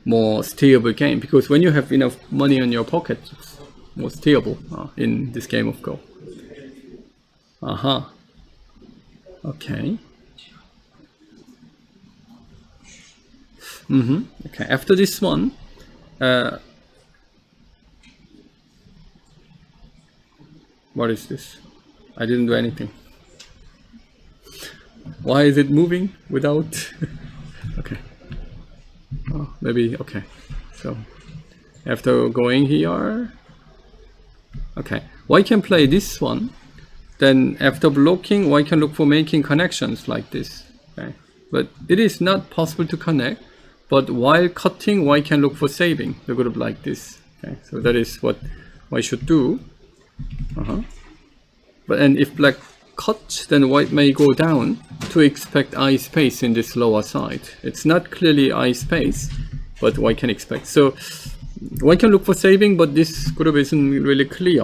more stable game, because when you have enough money in your pocket, it's more stable in this game of Go. Okay. Okay, after this one, what is this? I didn't do anything. Why is it moving without? Okay. Oh, maybe, okay. So, after going here, okay. White can play this one. Then after blocking, white can look for making connections like this. Okay. But it is not possible to connect. But while cutting, white can look for saving the group like this. Okay. So that is what white should do. But and if black cut, then white may go down to expect I space in this lower side. It's not clearly I space, but white can expect. So white can look for saving, but this group isn't really clear.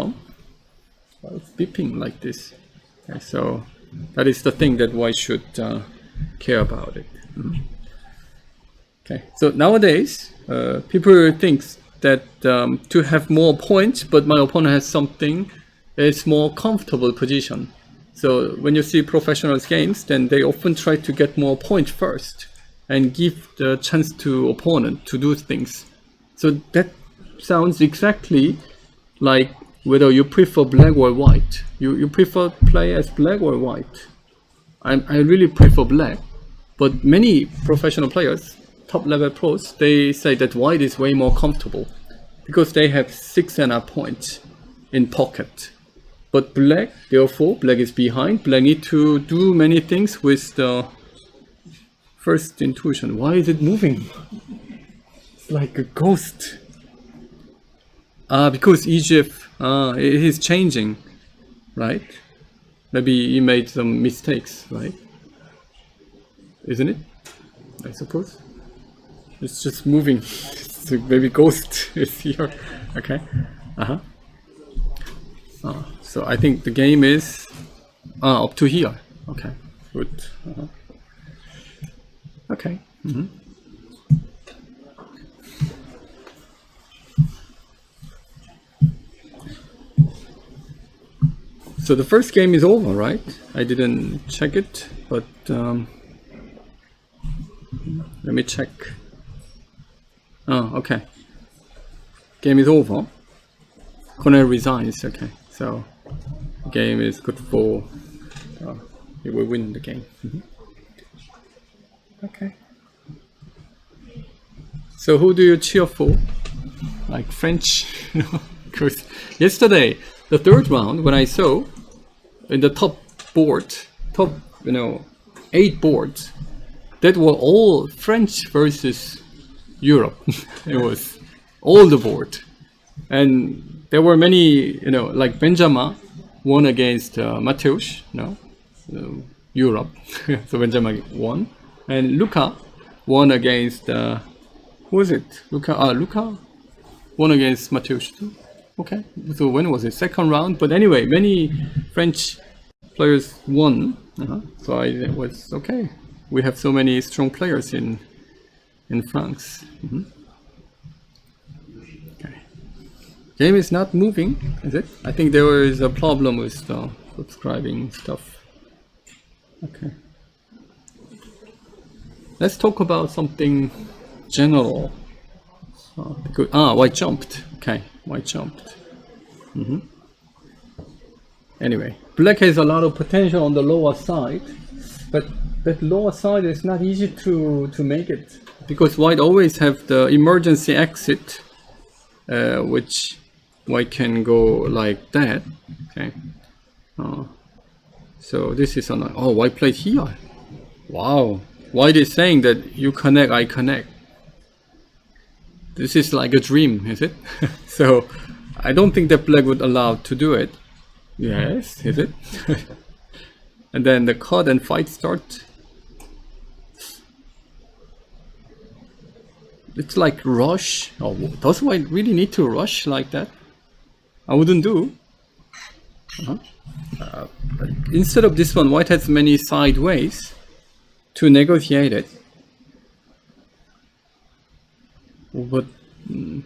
Well, it's beeping like this. Okay, so that is the thing that white should care about it. Okay, so nowadays people think that to have more points, but my opponent has something, it's more comfortable position. So when you see professionals games, then they often try to get more points first and give the chance to opponent to do things. So that sounds exactly like whether you prefer black or white. You prefer play as black or white. I really prefer black, but many professional players, top level pros, they say that white is way more comfortable because they have 6.5 points in pocket. But black, therefore, black is behind. Black need to do many things with the first intuition. Why is it moving? It's like a ghost. Because Egypt, it is changing, right? Maybe he made some mistakes, right? Isn't it? I suppose. It's just moving. It's maybe ghost is here. Okay. So I think the game is up to here. Okay, good. Okay. So the first game is over, right? I didn't check it, but let me check. Oh, okay. Game is over. Cornel resigns. Okay. So the game is good for it will win the game. Okay. So who do you cheer for? Like French? Because yesterday, the third round, when I saw in the top 8 boards, that were all French versus Europe. It was all the board, and there were many, like Benjamin won against Mateusz, Europe. So Benjamin won, and Luca won against who was it? Luca won against Mateusz too. Okay, so when was it? Second round. But anyway, many French players won. So I was okay. We have so many strong players in France. Game is not moving, is it? I think there is a problem with the subscribing stuff. Okay. Let's talk about something general. White jumped. Okay, white jumped. Anyway, black has a lot of potential on the lower side, but that lower side is not easy to make it, because white always have the emergency exit, which white can go like that. Okay. So this is on. Oh, white played here. Wow. White is saying that you connect, I connect. This is like a dream, is it? So I don't think that black would allow to do it. Yes, is it? And then the cut and fight start. It's like rush. Oh, does white really need to rush like that? I wouldn't do. But instead of this one, white has many side ways to negotiate it. But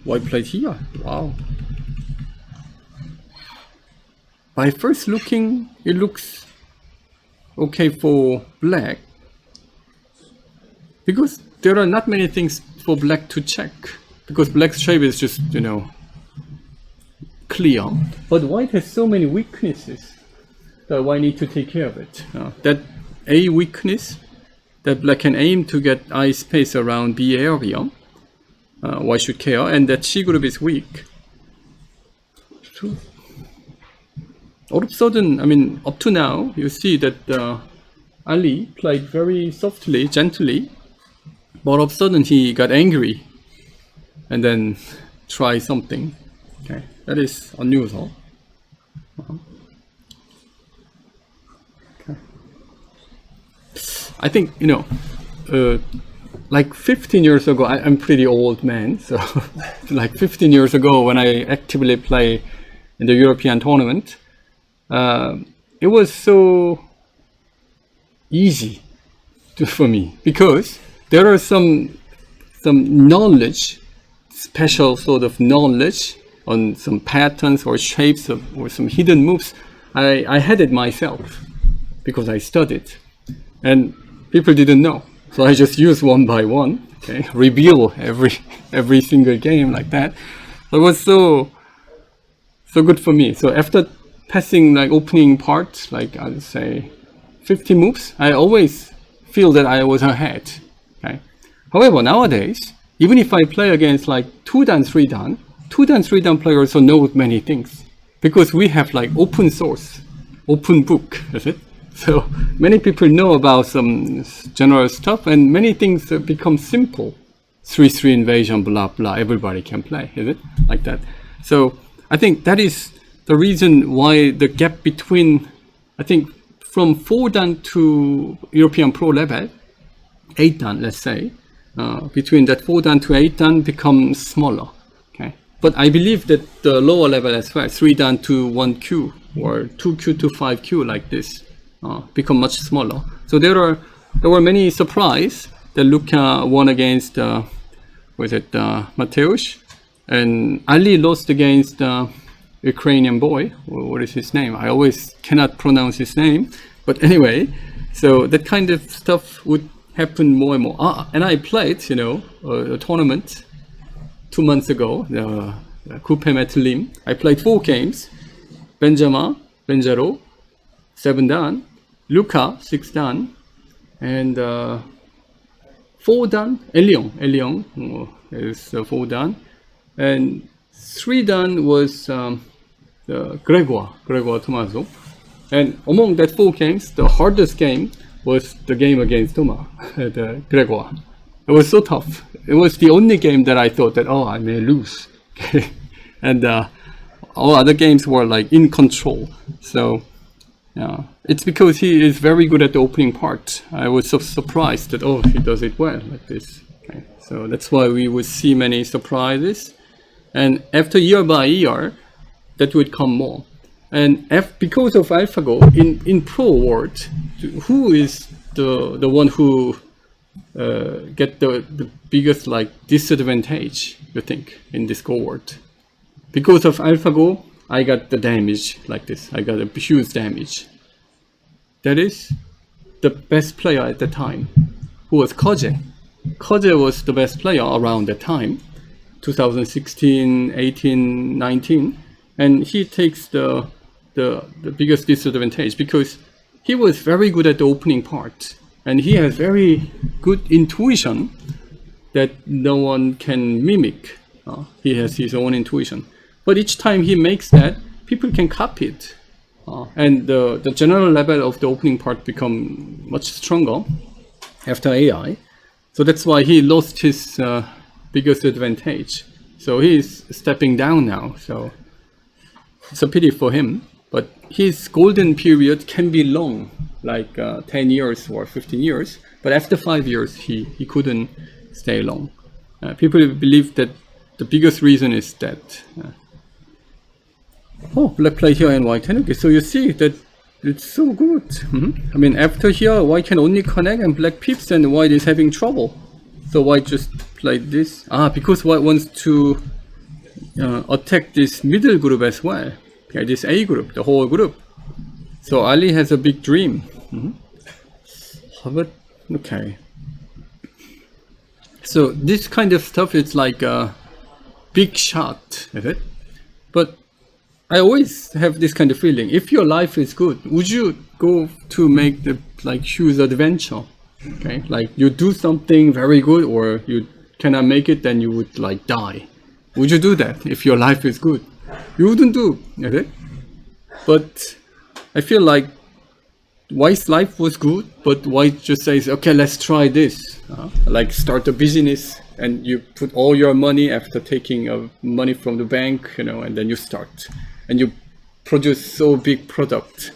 white played here. Wow. By first looking, it looks okay for black, because there are not many things for black to check, because black's shape is just, you know, clear. But white has so many weaknesses that white need to take care of it. That A weakness, that black can aim to get I space around B area, white should care, and that C group is weak. True. All of a sudden, I mean, up to now, you see that Ali played very softly, gently, but all of a sudden he got angry and then tried something. Okay, that is unusual. Okay. I think, you know, like 15 years ago, I'm pretty old man, so like 15 years ago when I actively play in the European tournament, it was so easy for me, because there are some knowledge, special sort of knowledge on some patterns or shapes or some hidden moves. I had it myself because I studied, and people didn't know, so I just used one by one. Okay, reveal every single game like that. So it was so good for me. So after passing like opening part, like I'd say 50 moves, I always feel that I was ahead. Okay. However, nowadays, even if I play against like 2-dan, 3-dan, 2-dan, 3-dan players also know many things, because we have like open source, open book, is it? So many people know about some general stuff, and many things become simple. 3-3 invasion, blah blah, everybody can play, is it? Like that. So I think that is the reason why the gap between, I think, from 4-dan to European Pro level, 8-dan, let's say, between that 4-dan to 8-dan becomes smaller. Okay, but I believe that the lower level as well, 3-dan to 1Q or 2Q to 5Q like this, become much smaller. So there were many surprises that Luka won against, Mateusz, and Ali lost against Ukrainian boy. What is his name? I always cannot pronounce his name. But anyway, so that kind of stuff would happen more and more. And I played, you know, a tournament 2 months ago, the Coupe Metlim. I played 4 games. Benjamin, Benjaro, 7-dan, Luka, 6-dan, and 4-dan, Elion is 4-dan, and 3-dan was Gregoire Tomaso. And among that 4 games, the hardest game was the game against Thomas, the Gregoire. It was so tough. It was the only game that I thought that, oh, I may lose. And all other games were like in control. So yeah, it's because he is very good at the opening part. I was so surprised that, oh, he does it well like this. Okay. So that's why we would see many surprises. And after year by year, that would come more. And because of AlphaGo, in pro world, who is the one who get the biggest like disadvantage, you think, in this Go world? Because of AlphaGo, I got the damage like this. I got a huge damage. That is the best player at the time, who was Koje. Koje was the best player around that time, 2016, 18, 19, and he takes the biggest disadvantage because he was very good at the opening part, and he has very good intuition that no one can mimic. He has his own intuition, but each time he makes that, people can copy it, and the general level of the opening part become much stronger after AI. So that's why he lost his biggest advantage. So he's stepping down now. So it's a pity for him. But his golden period can be long, like 10 years or 15 years. But after 5 years, he couldn't stay long. People believe that the biggest reason is that. Oh, black play here and white can. Okay, so you see that it's so good. I mean, after here, white can only connect and black pips, and white is having trouble. So white just played this. Because white wants to attack this middle group as well. Okay, this A group, the whole group. So Ali has a big dream. But okay. So this kind of stuff is like a big shot, is it? But I always have this kind of feeling. If your life is good, would you go to make the huge adventure? Okay, like you do something very good, or you cannot make it, then you would die. Would you do that if your life is good? You wouldn't do, okay? But I feel like White's life was good, but White just says, okay, let's try this. Like start a business, and you put all your money after taking money from the bank, and then you start. And you produce so big product,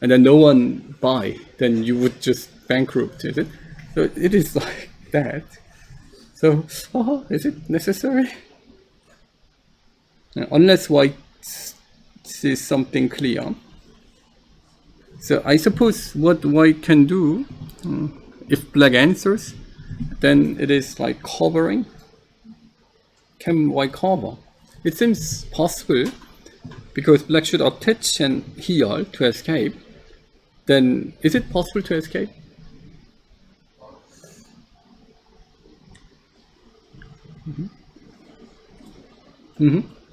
and then no one buy, then you would just bankrupt, is it? So it is like that. So, is it necessary? Unless White sees something clear. So I suppose what White can do, if black answers, then it is like covering. Can White cover? It seems possible, because black should attach and here to escape. Then is it possible to escape?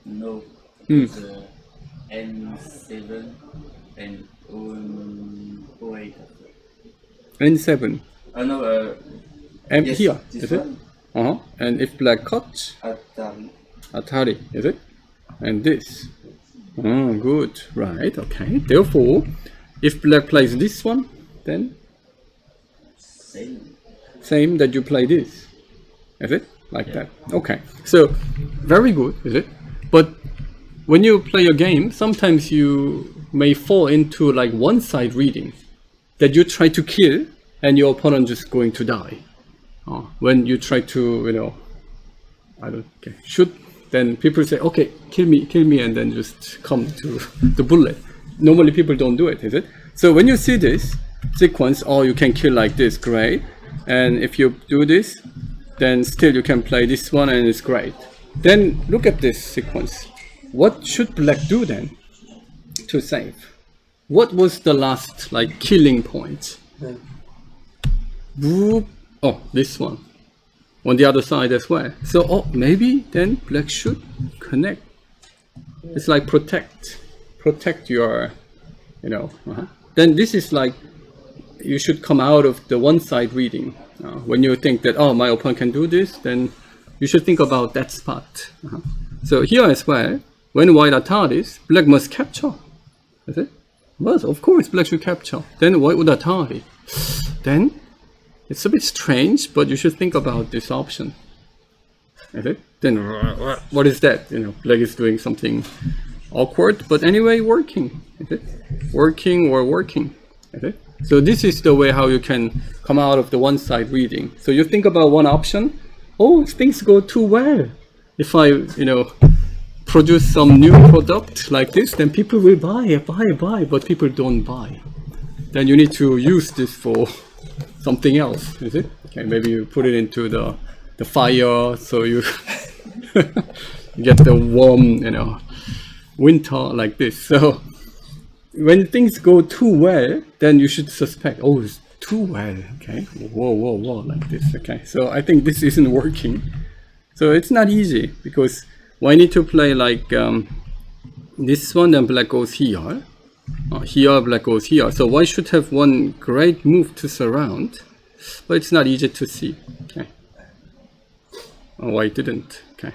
No, it's N7 and O8. N7. No, M yes, here, this is it? one. And if black cuts, Atari, is it? And this. Good, right, okay. Therefore, if black plays this one, then same that you play this, is it? Like that. Okay, so very good, is it? But when you play a game, sometimes you may fall into like one-side reading that you try to kill and your opponent just going to die. When you try to, shoot, then people say, okay, kill me, and then just come to the bullet. Normally people don't do it, is it? So when you see this sequence, you can kill like this, great. And if you do this, then still you can play this one and it's great. Then look at this sequence. What should black do then to save? What was the last killing point? Whoop. Oh, this one. On the other side as well. So maybe then black should connect. It's like protect your, Then this is like you should come out of the one-side reading. When you think that my opponent can do this, then you should think about that spot. So here as well, when white attack this, black must capture. Is it? Well, of course, black should capture. Then white would attack it. Then it's a bit strange, but you should think about this option. Is it? Then what is that? Black is doing something awkward, but anyway, working. Is it? Working or working. Is it? So this is the way how you can come out of the one-side reading. So you think about one option. If things go too well, if I, produce some new product like this, then people will buy, but people don't buy. Then you need to use this for something else, is it? Okay, maybe you put it into the fire, so you get the warm, winter like this. So when things go too well, then you should suspect, it's too well, okay? Whoa, like this, okay? So I think this isn't working. So it's not easy, because I need to play like this one, then black goes here. Here, black goes here. So white should have one great move to surround, but it's not easy to see, okay? White didn't, okay?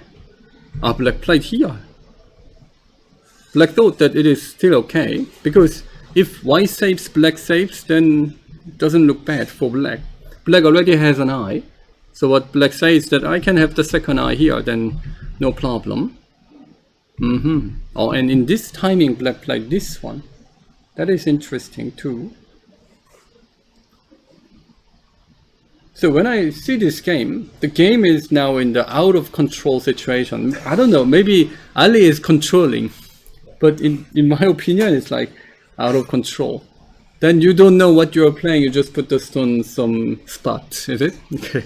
Black played here. Black thought that it is still okay, because if white saves, black saves, then it doesn't look bad for black. Black already has an eye, So what black says that I can have the second eye here, then no problem. Oh, and in this timing, black played this one. That is interesting too. So when I see this game, the game is now in the out of control situation. I don't know, maybe Ali is controlling, but in my opinion, it's like out of control. Then you don't know what you're playing, you just put the stone some spot, is it? Okay.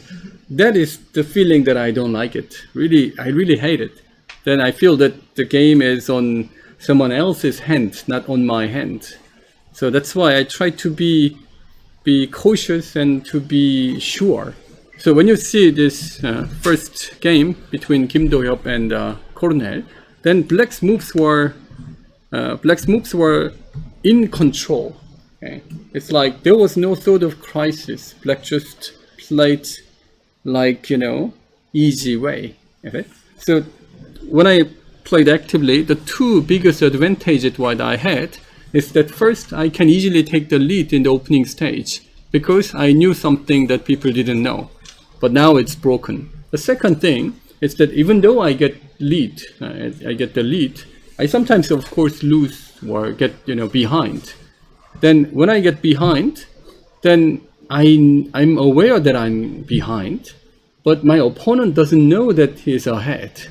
That is the feeling that I don't like it. Really, I really hate it. Then I feel that the game is on someone else's hand, not on my hand. So that's why I try to be cautious and to be sure. So when you see this first game between Kim Dohyup and Cornel, then black's moves were in control. Okay. It's like there was no thought of crisis. Black just played like, you know, easy way. Okay? So when I played actively, the two biggest advantages what I had is that first I can easily take the lead in the opening stage because I knew something that people didn't know. But now it's broken. The second thing is that even though I get lead, I get the lead, I sometimes of course lose or get, you know, behind. Then when I get behind, then I'm aware that I'm behind, but my opponent doesn't know that he's ahead.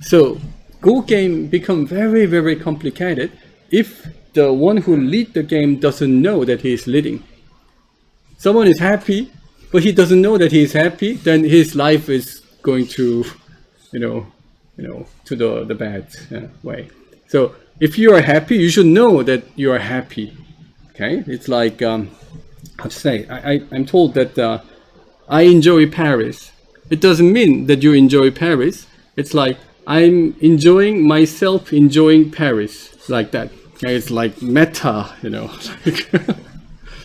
So Go game become very, very complicated if the one who lead the game doesn't know that he is leading. Someone is happy, but he doesn't know that he is happy, then his life is going to, to the bad way. So if you are happy, you should know that you are happy. Okay, it's like how to say? I'm told that I enjoy Paris. It doesn't mean that you enjoy Paris. It's like I'm enjoying myself enjoying Paris, like that. Okay? It's like meta,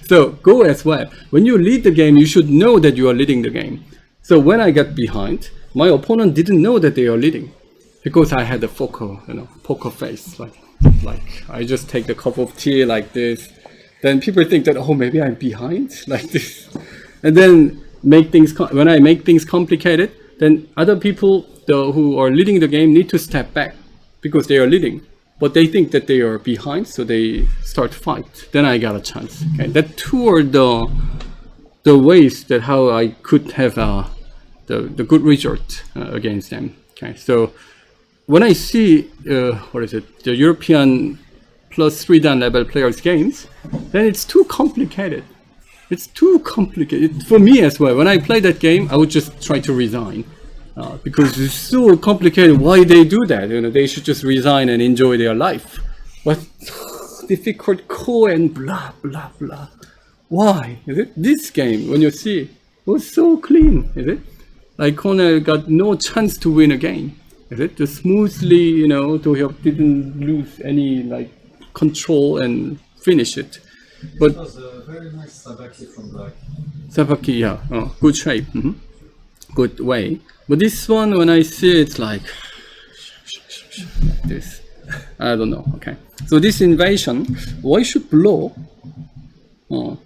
So Go as well. When you lead the game, you should know that you are leading the game. So when I got behind, my opponent didn't know that they are leading, because I had a poker face, like I just take the cup of tea like this. Then people think that, oh, maybe I'm behind, like this. And then when I make things complicated, then other people who are leading the game need to step back because they are leading. But they think that they are behind, so they start to fight. Then I got a chance. Okay, that two are the ways that how I could have the good result against them. Okay, so when I see the European +3 dan level players games, then it's too complicated. It's too complicated for me as well. When I play that game, I would just try to resign. Because it's so complicated. Why they do that? They should just resign and enjoy their life. But difficult core and blah blah blah. Why? Is it this game? When you see it was so clean, is it? Like Cornel got no chance to win a game. Is it? Just smoothly, Dohyup didn't lose any control and finish it. But it was a very nice sabaki from black. Sabaki, yeah, good shape, good way. But this one, when I see it, it's like this. I don't know. Okay. So this invasion, why should blow?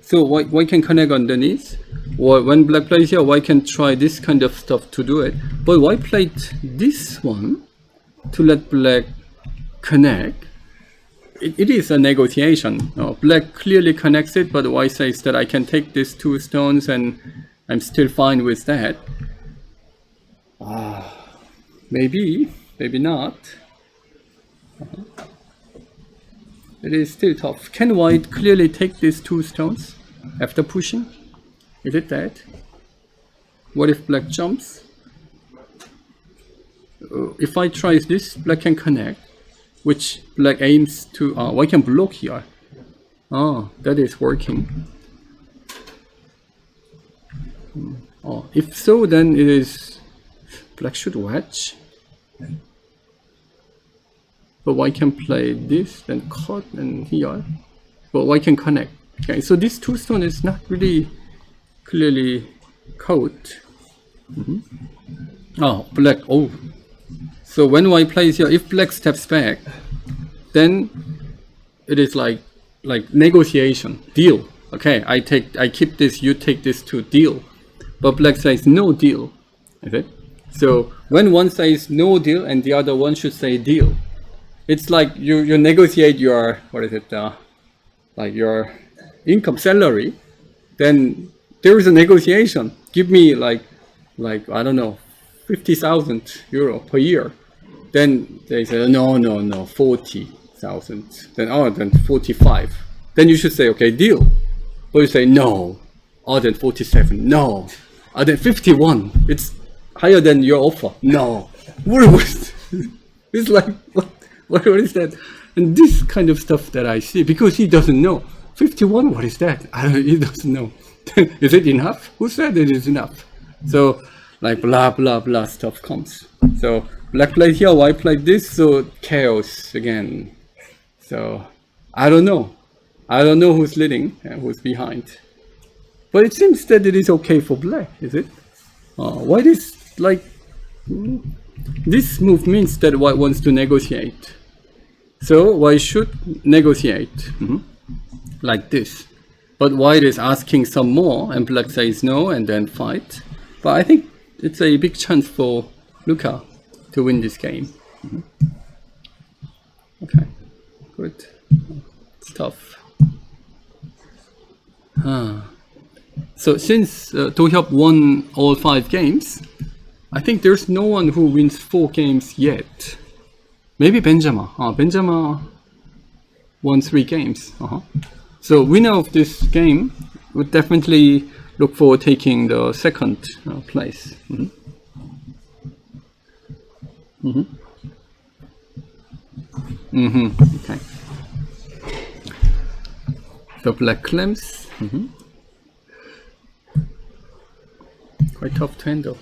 So why can connect underneath? Or when black plays here, why can try this kind of stuff to do it? But why played this one to let black connect? It is a negotiation. Black clearly connects it, but white says that I can take these two stones and I'm still fine with that. Maybe not. It is still tough. Can white clearly take these two stones after pushing? Is it that? What if black jumps? If I try this, black can connect, which black aims to. White can block here. That is working. If so, then it is. Black should wedge, but white can play this, then cut, and here, but white can connect. Okay, so this two stone is not really clearly caught. Black. So when white plays here, if black steps back, then it is like negotiation, deal. Okay, I keep this, you take this to deal. but black says no deal. Is it? So when one says no deal and the other one should say deal, it's like you negotiate your, what is it, like your income salary, then there is a negotiation. Give me like I don't know, 50,000 euro per year. Then they say no, 40,000. Then 45. Then you should say okay, deal. But you say no, then 47. No, then 51. It's higher than your offer. No, it's like what is that? And this kind of stuff that I see, because he doesn't know. 51, what is that? He doesn't know. Is it enough? Who said it is enough? So like blah blah blah stuff comes. So black played here, white played this, so chaos again. So I don't know who's leading and who's behind. But it seems that it is okay for black, is it? White is like, this move means that white wants to negotiate. So white should negotiate, like this. But white is asking some more, and black says no, and then fight. But I think it's a big chance for Luca to win this game. Okay, good. It's tough. So since Dohyup won all 5 games, I think there's no one who wins 4 games yet. Maybe Benjamin. Benjamin won 3 games. So winner of this game would definitely look for taking the second place. Okay. The black clams. Quite tough to handle.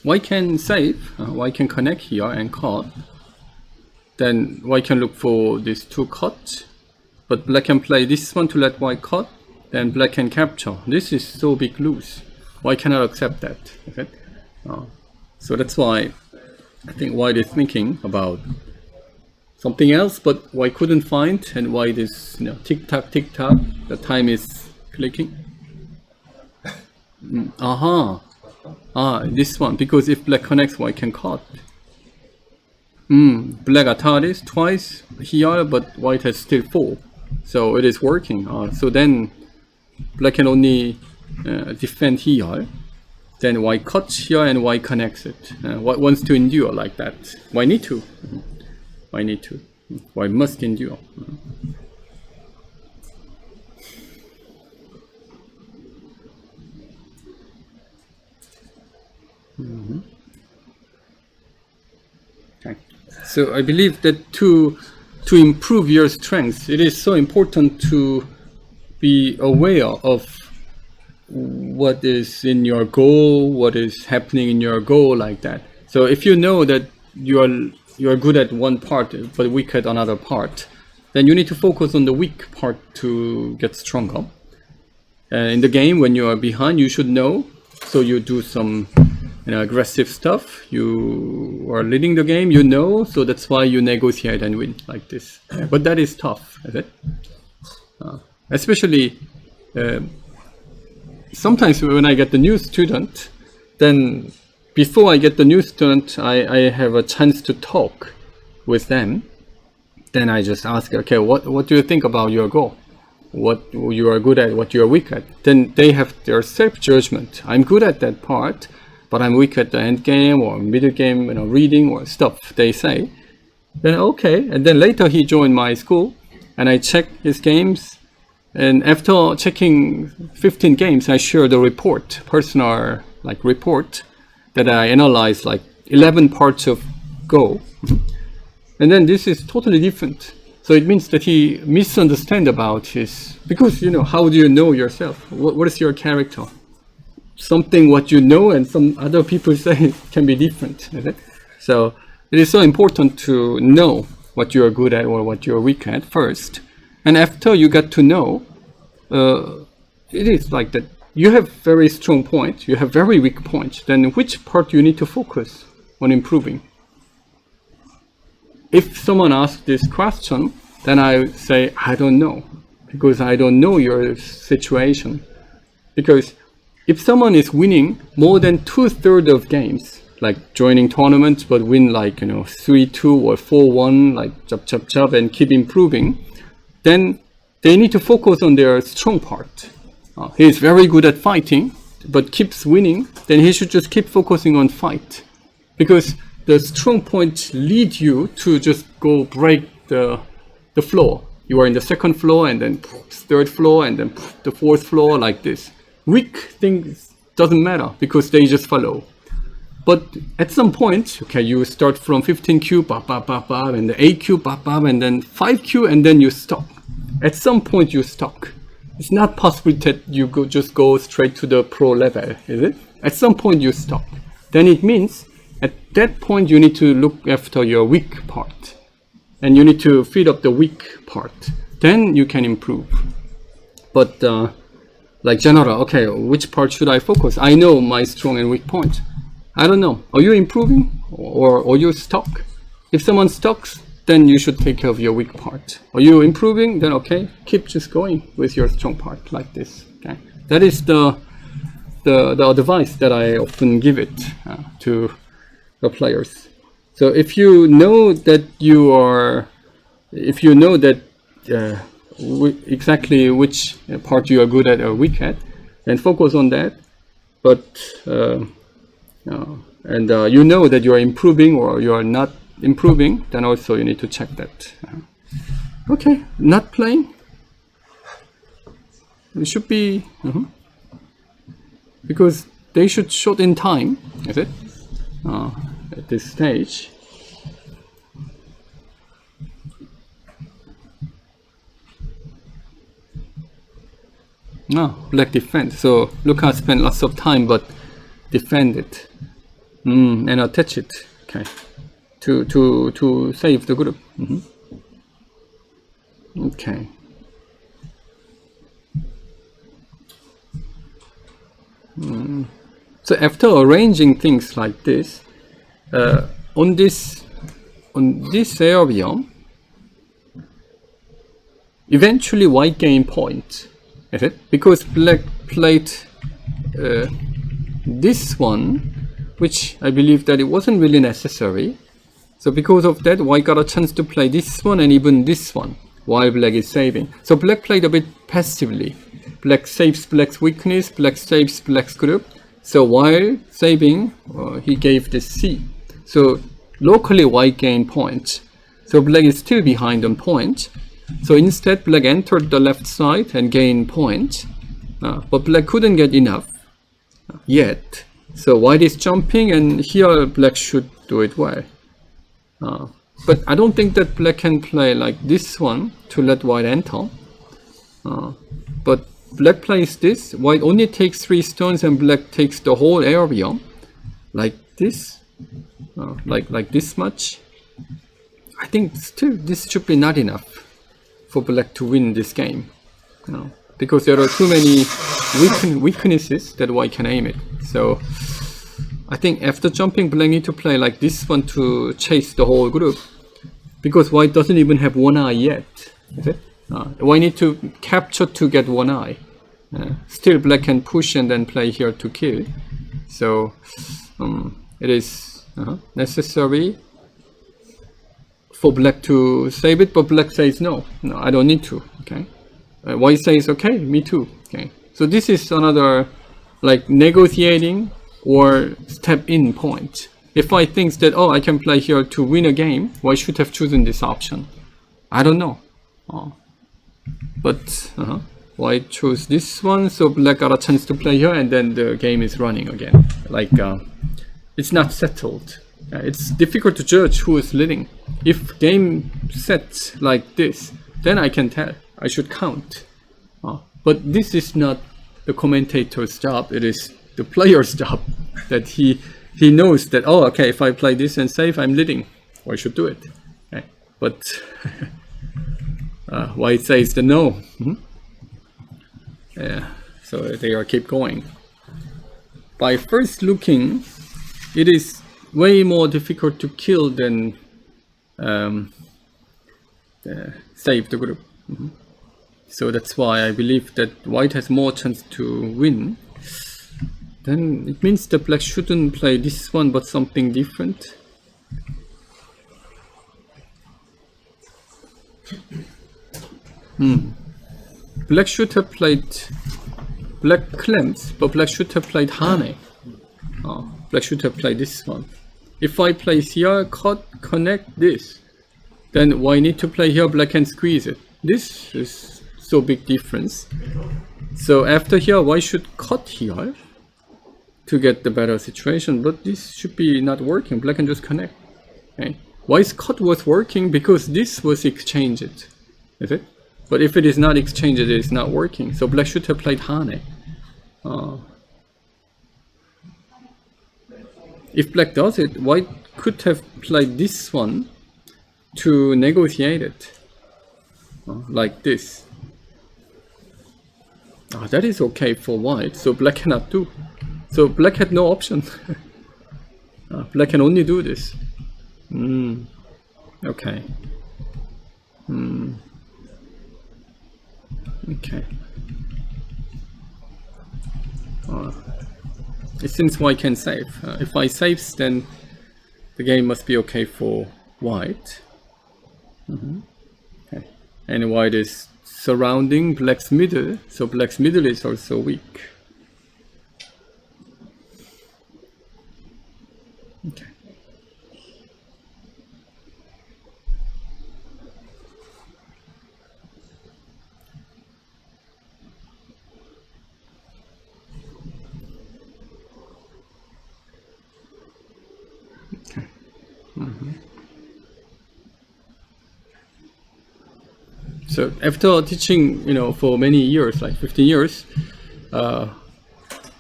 White can save, white can connect here and cut. Then white can look for these 2 cuts, but black can play this one to let white cut, then black can capture. This is so big lose. White cannot accept that. Okay? So that's why I think white is thinking about something else, but white couldn't find, and white is, tick tock, the time is clicking. This one, because if black connects, white can cut. Black attacked twice here, but white has still 4, so it is working. So then black can only defend here, then white cuts here and white connects it. White wants to endure like that. White need to. White must endure. Okay. So I believe that to improve your strength, it is so important to be aware of what is in your goal, what is happening in your goal, like that. So if you know that you are good at one part but weak at another part, then you need to focus on the weak part to get stronger. In the game, when you are behind, you should know, so you do some aggressive stuff. You are leading the game, so that's why you negotiate and win like this. But that is tough, is it? Especially sometimes when I get the new student, then before I get the new student, I have a chance to talk with them. Then I just ask, okay, what do you think about your goal? What you are good at, what you are weak at? Then they have their self-judgment. I'm good at that part, but I'm weak at the end game or middle game, reading or stuff, they say. Then okay, and then later he joined my school, and I check his games, and after checking 15 games, I share the report, personal report, that I analyze 11 parts of Go. And then this is totally different. So it means that he misunderstands about his, because how do you know yourself? What is your character? Something what you know and some other people say can be different. So it is so important to know what you are good at or what you are weak at first. And after you get to know, it is like that. You have very strong point, you have very weak point. Then which part you need to focus on improving? if someone asks this question, then I say, I don't know, because I don't know your situation. Because if someone is winning more than 2/3 of games, like joining tournaments but win like 3-2 or 4-1, like chop, and keep improving, then they need to focus on their strong part. He is very good at fighting, but keeps winning, then he should just keep focusing on fight. Because the strong point lead you to just go break the floor. You are in the second floor, and then third floor, and then the fourth floor, like this. Weak things doesn't matter, because they just follow. But at some point, okay, you start from 15Q, and the 8Q, and then 5Q, and then you stop. At some point you stop. It's not possible that you just go straight to the pro level, is it? At some point you stop. Then it means at that point you need to look after your weak part. And you need to feed up the weak part. Then you can improve. But like general, okay, which part should I focus? I know my strong and weak point. I don't know. Are you improving or you stuck? If someone's stuck, then you should take care of your weak part. Are you improving? Then okay, keep just going with your strong part like this. Okay, that is the advice that I often give it to the players. So if you know that exactly which part you are good at or weak at, then focus on that. But and you know that you are improving or you are not improving, then also you need to check that. Okay, not playing. It should be because they should short in time, is it? At this stage. No, black defend. So Lucas spent lots of time, but defend it and attach it. Okay, to save the group. Okay. So after arranging things like this, on this area, eventually white gain point, is it? Because black played this one, which I believe that it wasn't really necessary. So because of that, white got a chance to play this one and even this one, while black is saving. So black played a bit passively. Black saves black's weakness, black saves black's group. So while saving, he gave this C. So locally white gained point. So black is still behind on point. So instead black entered the left side and gained point. But black couldn't get enough yet. So white is jumping, and here black should do it well. But I don't think that black can play like this one to let white enter. But black plays this, white only takes 3 stones and black takes the whole area, like this, like this much. I think still this should be not enough for black to win this game, because there are too many weaknesses that white can aim it. So I think after jumping, black need to play like this one to chase the whole group, because white doesn't even have one eye yet, is it? White need to capture to get one eye. Still black can push and then play here to kill. So it is necessary for black to save it, but black says no, I don't need to. Okay, white says okay, me too. Okay, so this is another like negotiating or step in point. If white thinks that, oh, I can play here to win a game, white should have chosen this option. I don't know. But white chose this one, so black got a chance to play here, and then the game is running again. Like it's not settled. It's difficult to judge who is leading. If game sets like this, then I can tell. I should count. But this is not the commentator's job. It is the player's job. That he knows that, oh, okay, if I play this and save, I'm leading. Or I should do it. Okay. But white says the no. Yeah, so they are keep going. By first looking, it is way more difficult to kill than save the group. So that's why I believe that white has more chance to win. Then it means that black shouldn't play this one but something different. Black should have played black clams, but black should have played hane. Black should have played this one. If I play here, cut, connect this, then why need to play here, black and squeeze it? This is so big difference. So after here, why should cut here to get the better situation? But this should be not working. Black can just connect. Okay. Why's cut was working? Because this was exchanged. Is it? But if it is not exchanged, it is not working. So black should have played hane. If black does it, white could have played this one to negotiate it. Like this. That is okay for white, so black cannot do. So black had no option. Black can only do this. Okay. Okay. It seems white can save. If I saves, then the game must be okay for white. Okay. And white is surrounding black's middle, so black's middle is also weak. Okay. So after teaching, for many years, like 15 years,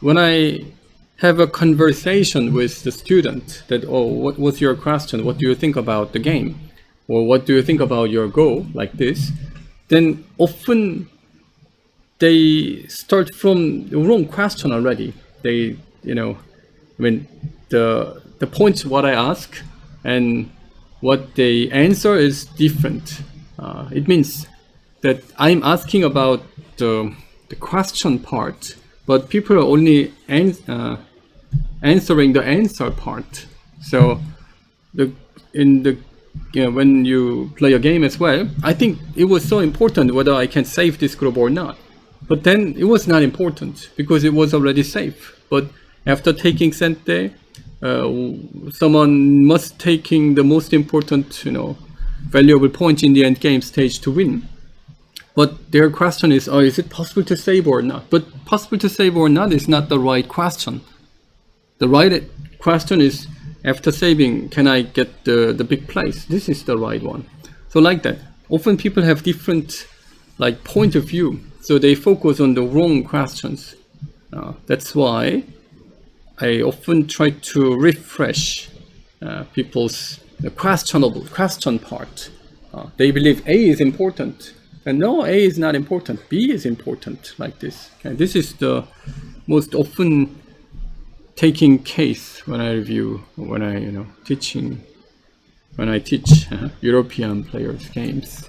when I have a conversation with the student that, what was your question? What do you think about the game? Or what do you think about your goal? Like this, then often they start from the wrong question already. They, when the points what I ask and what they answer is different. It means that I'm asking about the question part, but people are only answering the answer part. So when you play a game as well, I think it was so important whether I can save this group or not. But then it was not important because it was already safe. But after taking Sente, someone must taking the most important, valuable point in the end game stage to win. But their question is it possible to save or not? But possible to save or not is not the right question. The right question is, after saving, can I get the big place? This is the right one. So like that. Often people have different point of view. So they focus on the wrong questions. That's why I often try to refresh people's question part. They believe A is important. And no, A is not important. B is important, like this. Okay, this is the most often taking case when I review, when I teach European players games.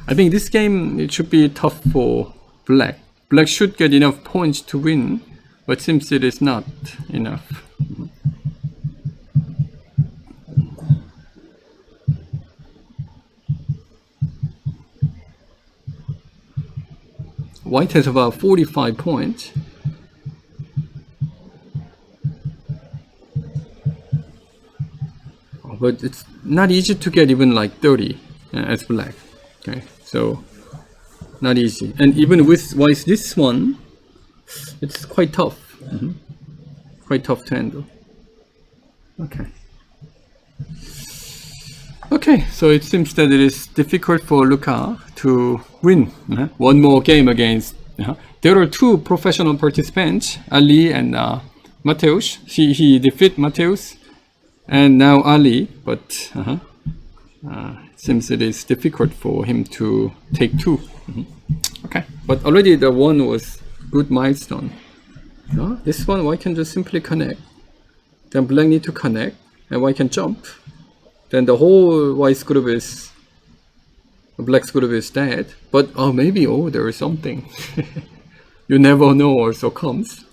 I think this game, it should be tough for black. Black should get enough points to win, but seems it is not enough. White has about 45 points. But it's not easy to get even 30 as black. Okay, so not easy. And even with this one, it's quite tough. Quite tough to handle. Okay. Okay, so it seems that it is difficult for Luca to win one more game against. There are two professional participants, Ali and Mateus. He defeated Mateus, and now Ali. But it seems it is difficult for him to take two. Okay, but already the one was good milestone. This one, white can just simply connect. Then black need to connect, and white can jump then the whole white's group is, the black's group is dead. But maybe there is something. You never know. Also comes.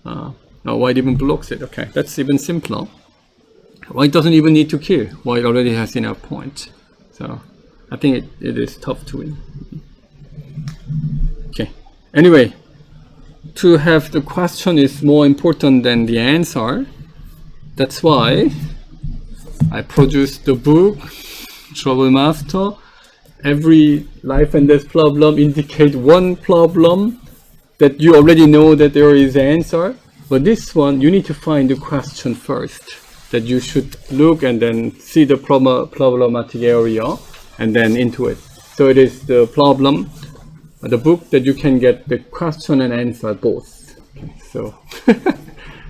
Now white even blocks it. Okay, that's even simpler. White doesn't even need to kill. White already has enough points. So I think it is tough to win. Okay. Anyway, to have the question is more important than the answer. That's why I produced the book, Trouble Master. Every life and death problem indicate one problem that you already know that there is an answer. But this one, you need to find the question first. That you should look and then see the problematic area and then into it. So it is the problem, the book that you can get the question and answer both. Okay, so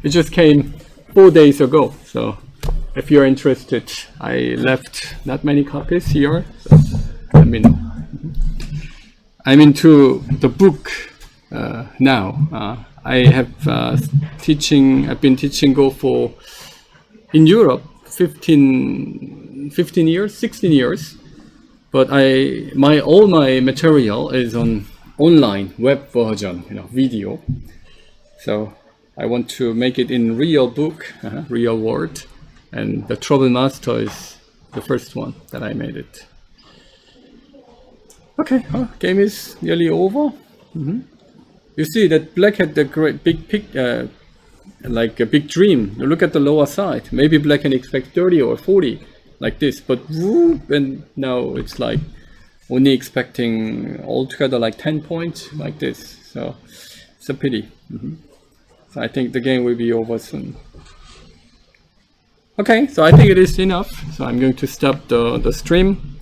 it just came 4 days ago. So if you're interested, I left not many copies here. So let me know. I'm into the book now. I have I've been teaching Go for in Europe 16 years, but all my material is on online web version, video. So I want to make it in real book, real world, and the Trouble Master is the first one that I made it. Okay, game is nearly over. You see that black had the great big like a big dream. You look at the lower side. Maybe black can expect 30 or 40 like this, but whoop, and now it's like only expecting altogether like 10 points like this. So it's a pity. So I think the game will be over soon. Okay, so I think it is enough. So I'm going to stop the stream.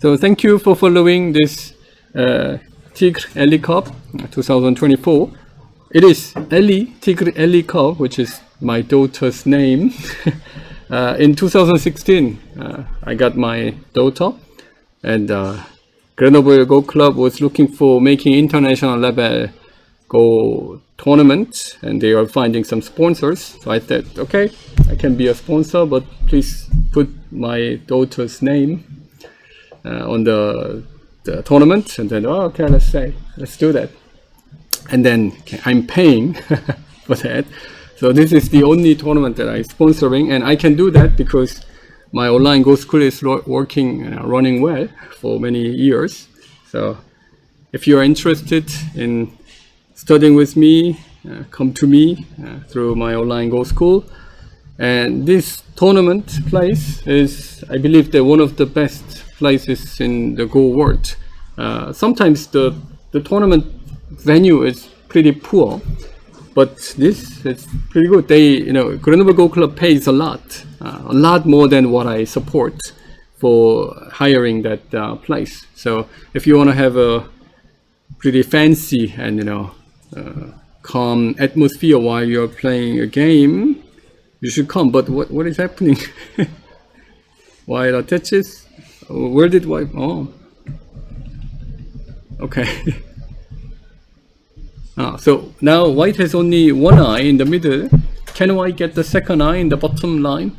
So thank you for following this TIGGRE Ellie Cup 2024. It is TIGGRE Ellie Cup, which is my daughter's name. In 2016, I got my daughter, and Grenoble Go Club was looking for making international level Go tournament, and they are finding some sponsors. So I said, okay, I can be a sponsor, but please put my daughter's name on the tournament. And then, okay, let's do that. And then I'm paying for that. So this is the only tournament that I'm sponsoring, and I can do that because my online Go school is running well for many years. So if you are interested in studying with me, come to me through my online Go school. And this tournament place is, I believe, one of the best places in the Go world. Sometimes the tournament venue is pretty poor, but this is pretty good. Grenoble Go Club pays a lot more than what I support for hiring that place. So if you want to have a pretty fancy and calm atmosphere while you're playing a game, you should come. But what is happening? White attaches. Where did white? Oh, okay. So now white has only one eye in the middle. Can white get the second eye in the bottom line?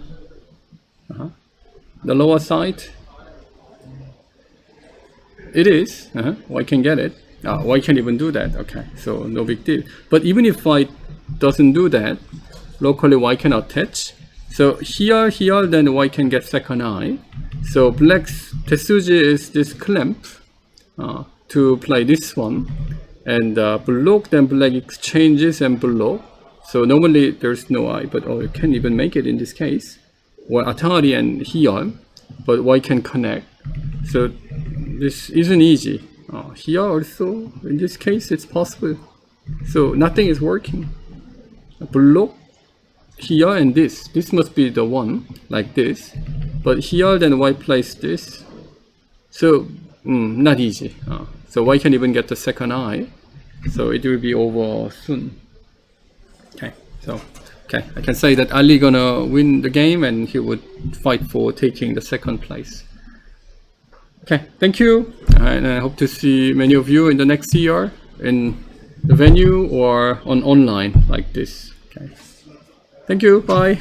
The lower side? It is. White can get it. White can even do that. Okay, so no big deal. But even if white doesn't do that, locally white can attach. So here, then white can get second eye. So black's Tetsuji is this clamp to play this one. And block, then black exchanges and block. So normally there's no eye, but you can even make it in this case. Or Atari and here, but white can connect. So this isn't easy. Here also, in this case, it's possible. So nothing is working. Block here and this. This must be the one, like this. But here, then white plays this. So not easy. So white can even get the second eye. So it will be over soon. Okay, so I can say that Ali gonna win the game, and he would fight for taking the second place. Okay, thank you, and I hope to see many of you in the next year in the venue or online like this. Okay, thank you. Bye.